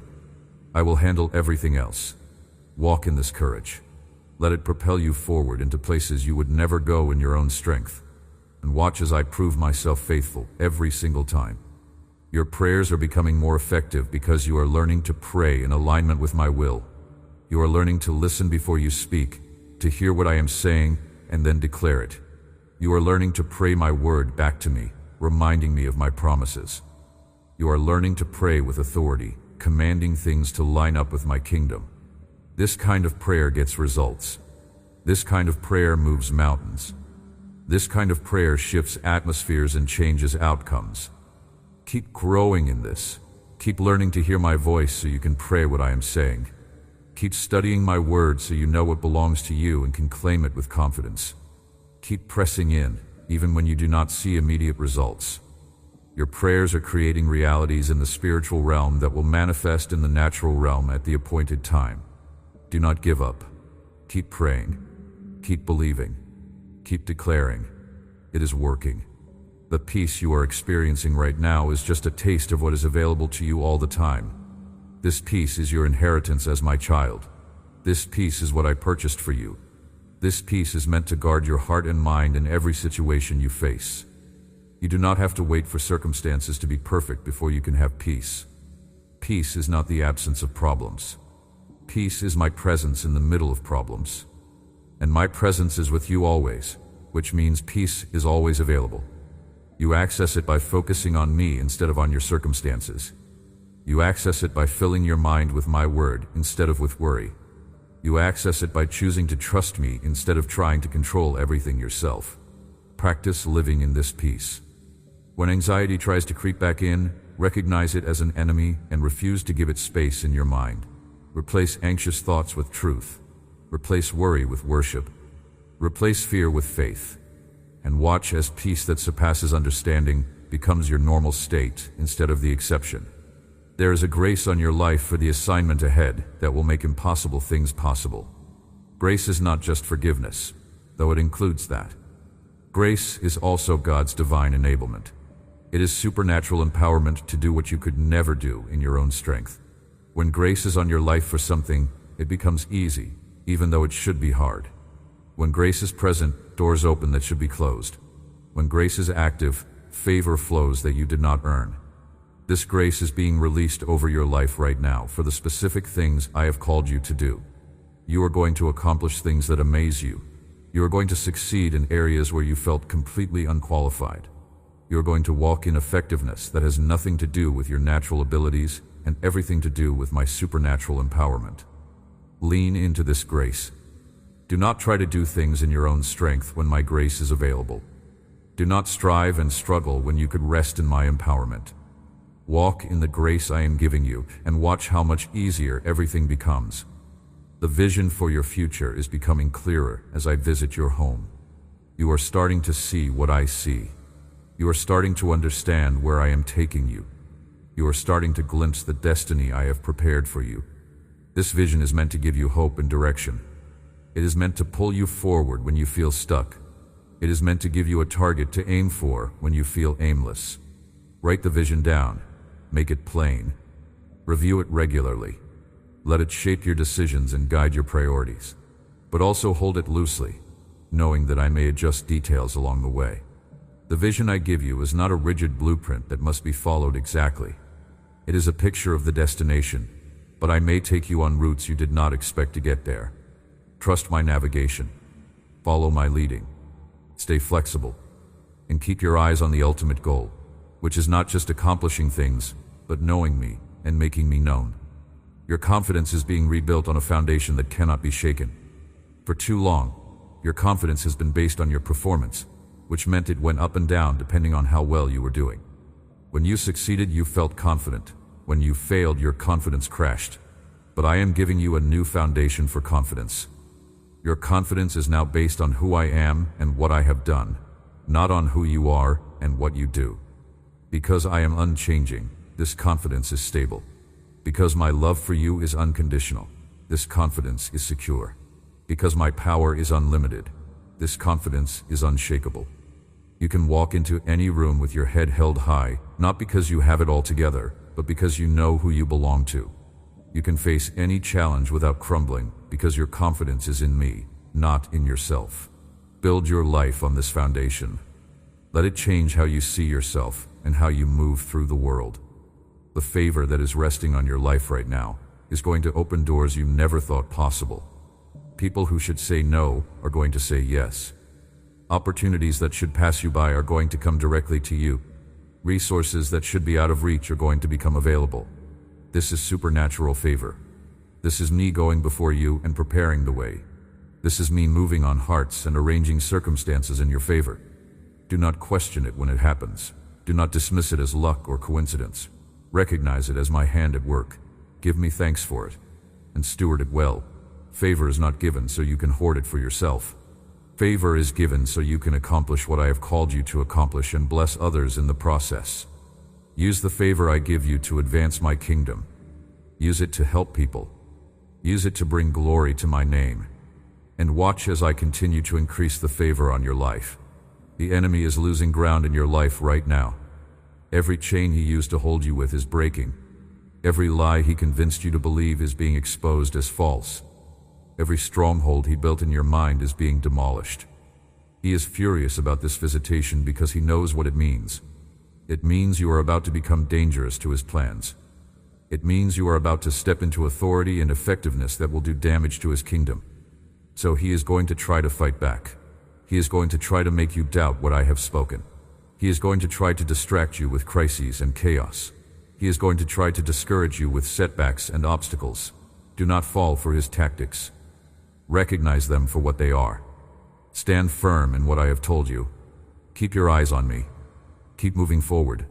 I will handle everything else. Walk in this courage. Let it propel you forward into places you would never go in your own strength. And watch as I prove myself faithful every single time. Your prayers are becoming more effective because you are learning to pray in alignment with my will. You are learning to listen before you speak, to hear what I am saying, and then declare it. You are learning to pray my word back to me, reminding me of my promises. You are learning to pray with authority, commanding things to line up with my kingdom. This kind of prayer gets results. This kind of prayer moves mountains. This kind of prayer shifts atmospheres and changes outcomes. Keep growing in this. Keep learning to hear my voice so you can pray what I am saying. Keep studying my word so you know what belongs to you and can claim it with confidence. Keep pressing in, even when you do not see immediate results. Your prayers are creating realities in the spiritual realm that will manifest in the natural realm at the appointed time. Do not give up. Keep praying. Keep believing. Keep declaring. It is working. The peace you are experiencing right now is just a taste of what is available to you all the time. This peace is your inheritance as my child. This peace is what I purchased for you. This peace is meant to guard your heart and mind in every situation you face. You do not have to wait for circumstances to be perfect before you can have peace. Peace is not the absence of problems. Peace is my presence in the middle of problems. And my presence is with you always, which means peace is always available. You access it by focusing on me instead of on your circumstances. You access it by filling your mind with my word instead of with worry. You access it by choosing to trust me instead of trying to control everything yourself. Practice living in this peace. When anxiety tries to creep back in, recognize it as an enemy and refuse to give it space in your mind. Replace anxious thoughts with truth. Replace worry with worship. Replace fear with faith. And watch as peace that surpasses understanding becomes your normal state instead of the exception. There is a grace on your life for the assignment ahead that will make impossible things possible. Grace is not just forgiveness, though it includes that. Grace is also God's divine enablement. It is supernatural empowerment to do what you could never do in your own strength. When grace is on your life for something, it becomes easy, even though it should be hard. When grace is present, doors open that should be closed. When grace is active, favor flows that you did not earn. This grace is being released over your life right now for the specific things I have called you to do. You are going to accomplish things that amaze you. You are going to succeed in areas where you felt completely unqualified. You are going to walk in effectiveness that has nothing to do with your natural abilities and everything to do with my supernatural empowerment. Lean into this grace. Do not try to do things in your own strength when my grace is available. Do not strive and struggle when you could rest in my empowerment. Walk in the grace I am giving you and watch how much easier everything becomes. The vision for your future is becoming clearer as I visit your home. You are starting to see what I see. You are starting to understand where I am taking you. You are starting to glimpse the destiny I have prepared for you. This vision is meant to give you hope and direction. It is meant to pull you forward when you feel stuck. It is meant to give you a target to aim for when you feel aimless. Write the vision down. Make it plain. Review it regularly. Let it shape your decisions and guide your priorities. But also hold it loosely, knowing that I may adjust details along the way. The vision I give you is not a rigid blueprint that must be followed exactly. It is a picture of the destination, but I may take you on routes you did not expect to get there. Trust my navigation. Follow my leading. Stay flexible. And keep your eyes on the ultimate goal, which is not just accomplishing things, but knowing me and making me known. Your confidence is being rebuilt on a foundation that cannot be shaken. For too long, your confidence has been based on your performance, which meant it went up and down depending on how well you were doing. When you succeeded, you felt confident. When you failed, your confidence crashed. But I am giving you a new foundation for confidence. Your confidence is now based on who I am and what I have done, not on who you are and what you do. Because I am unchanging, this confidence is stable. Because my love for you is unconditional, this confidence is secure. Because my power is unlimited, this confidence is unshakable. You can walk into any room with your head held high, not because you have it all together, but because you know who you belong to. You can face any challenge without crumbling because your confidence is in me, not in yourself. Build your life on this foundation. Let it change how you see yourself and how you move through the world. The favor that is resting on your life right now is going to open doors you never thought possible. People who should say no are going to say yes. Opportunities that should pass you by are going to come directly to you. Resources that should be out of reach are going to become available. This is supernatural favor. This is me going before you and preparing the way. This is me moving on hearts and arranging circumstances in your favor. Do not question it when it happens. Do not dismiss it as luck or coincidence. Recognize it as my hand at work. Give me thanks for it, and steward it well. Favor is not given so you can hoard it for yourself. Favor is given so you can accomplish what I have called you to accomplish and bless others in the process. Use the favor I give you to advance my kingdom. Use it to help people. Use it to bring glory to my name. And watch as I continue to increase the favor on your life. The enemy is losing ground in your life right now. Every chain he used to hold you with is breaking. Every lie he convinced you to believe is being exposed as false. Every stronghold he built in your mind is being demolished. He is furious about this visitation because he knows what it means. It means you are about to become dangerous to his plans. It means you are about to step into authority and effectiveness that will do damage to his kingdom. So he is going to try to fight back. He is going to try to make you doubt what I have spoken. He is going to try to distract you with crises and chaos. He is going to try to discourage you with setbacks and obstacles. Do not fall for his tactics. Recognize them for what they are. Stand firm in what I have told you. Keep your eyes on me. Keep moving forward.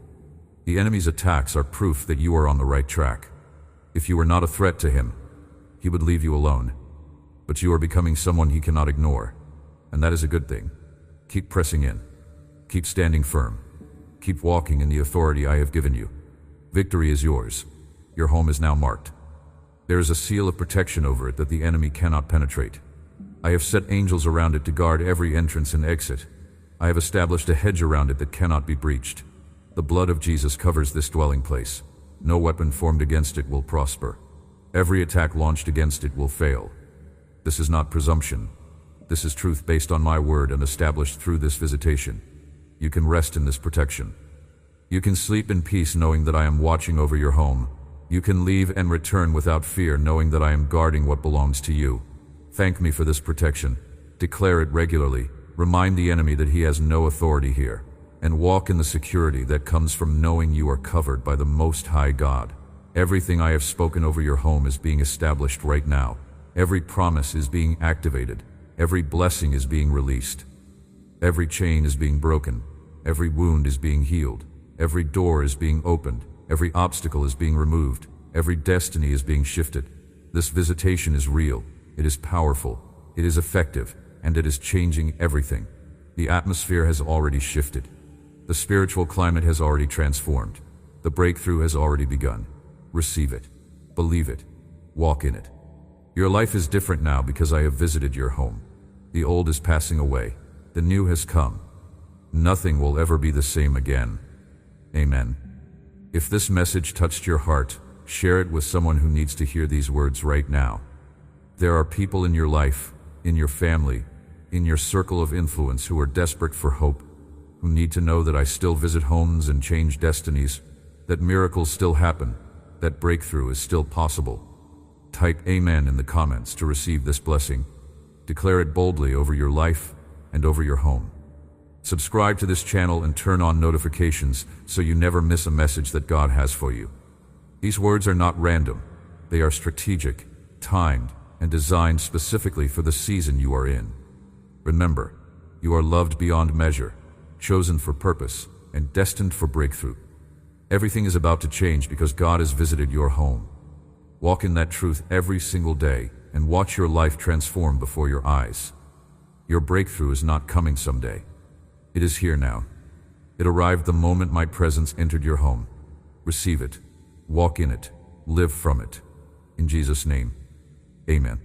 The enemy's attacks are proof that you are on the right track. If you were not a threat to him, he would leave you alone. But you are becoming someone he cannot ignore, and that is a good thing. Keep pressing in. Keep standing firm. Keep walking in the authority I have given you. Victory is yours. Your home is now marked. There is a seal of protection over it that the enemy cannot penetrate. I have set angels around it to guard every entrance and exit. I have established a hedge around it that cannot be breached. The blood of Jesus covers this dwelling place. No weapon formed against it will prosper. Every attack launched against it will fail. This is not presumption. This is truth based on my word and established through this visitation. You can rest in this protection. You can sleep in peace knowing that I am watching over your home. You can leave and return without fear knowing that I am guarding what belongs to you. Thank me for this protection. Declare it regularly. Remind the enemy that he has no authority here. And walk in the security that comes from knowing you are covered by the Most High God. Everything I have spoken over your home is being established right now. Every promise is being activated. Every blessing is being released. Every chain is being broken. Every wound is being healed. Every door is being opened. Every obstacle is being removed. Every destiny is being shifted. This visitation is real. It is powerful. It is effective. And it is changing everything. The atmosphere has already shifted. The spiritual climate has already transformed. The breakthrough has already begun. Receive it. Believe it. Walk in it. Your life is different now because I have visited your home. The old is passing away. The new has come. Nothing will ever be the same again. Amen. If this message touched your heart, share it with someone who needs to hear these words right now. There are people in your life, in your family, in your circle of influence who are desperate for hope, who need to know that I still visit homes and change destinies, that miracles still happen, that breakthrough is still possible. Type Amen in the comments to receive this blessing. Declare it boldly over your life and over your home. Subscribe to this channel and turn on notifications so you never miss a message that God has for you. These words are not random. They are strategic, timed, and designed specifically for the season you are in. Remember, you are loved beyond measure, chosen for purpose, and destined for breakthrough. Everything is about to change because God has visited your home. Walk in that truth every single day and watch your life transform before your eyes. Your breakthrough is not coming someday. It is here now. It arrived the moment my presence entered your home. Receive it. Walk in it. Live from it. In Jesus' name, amen.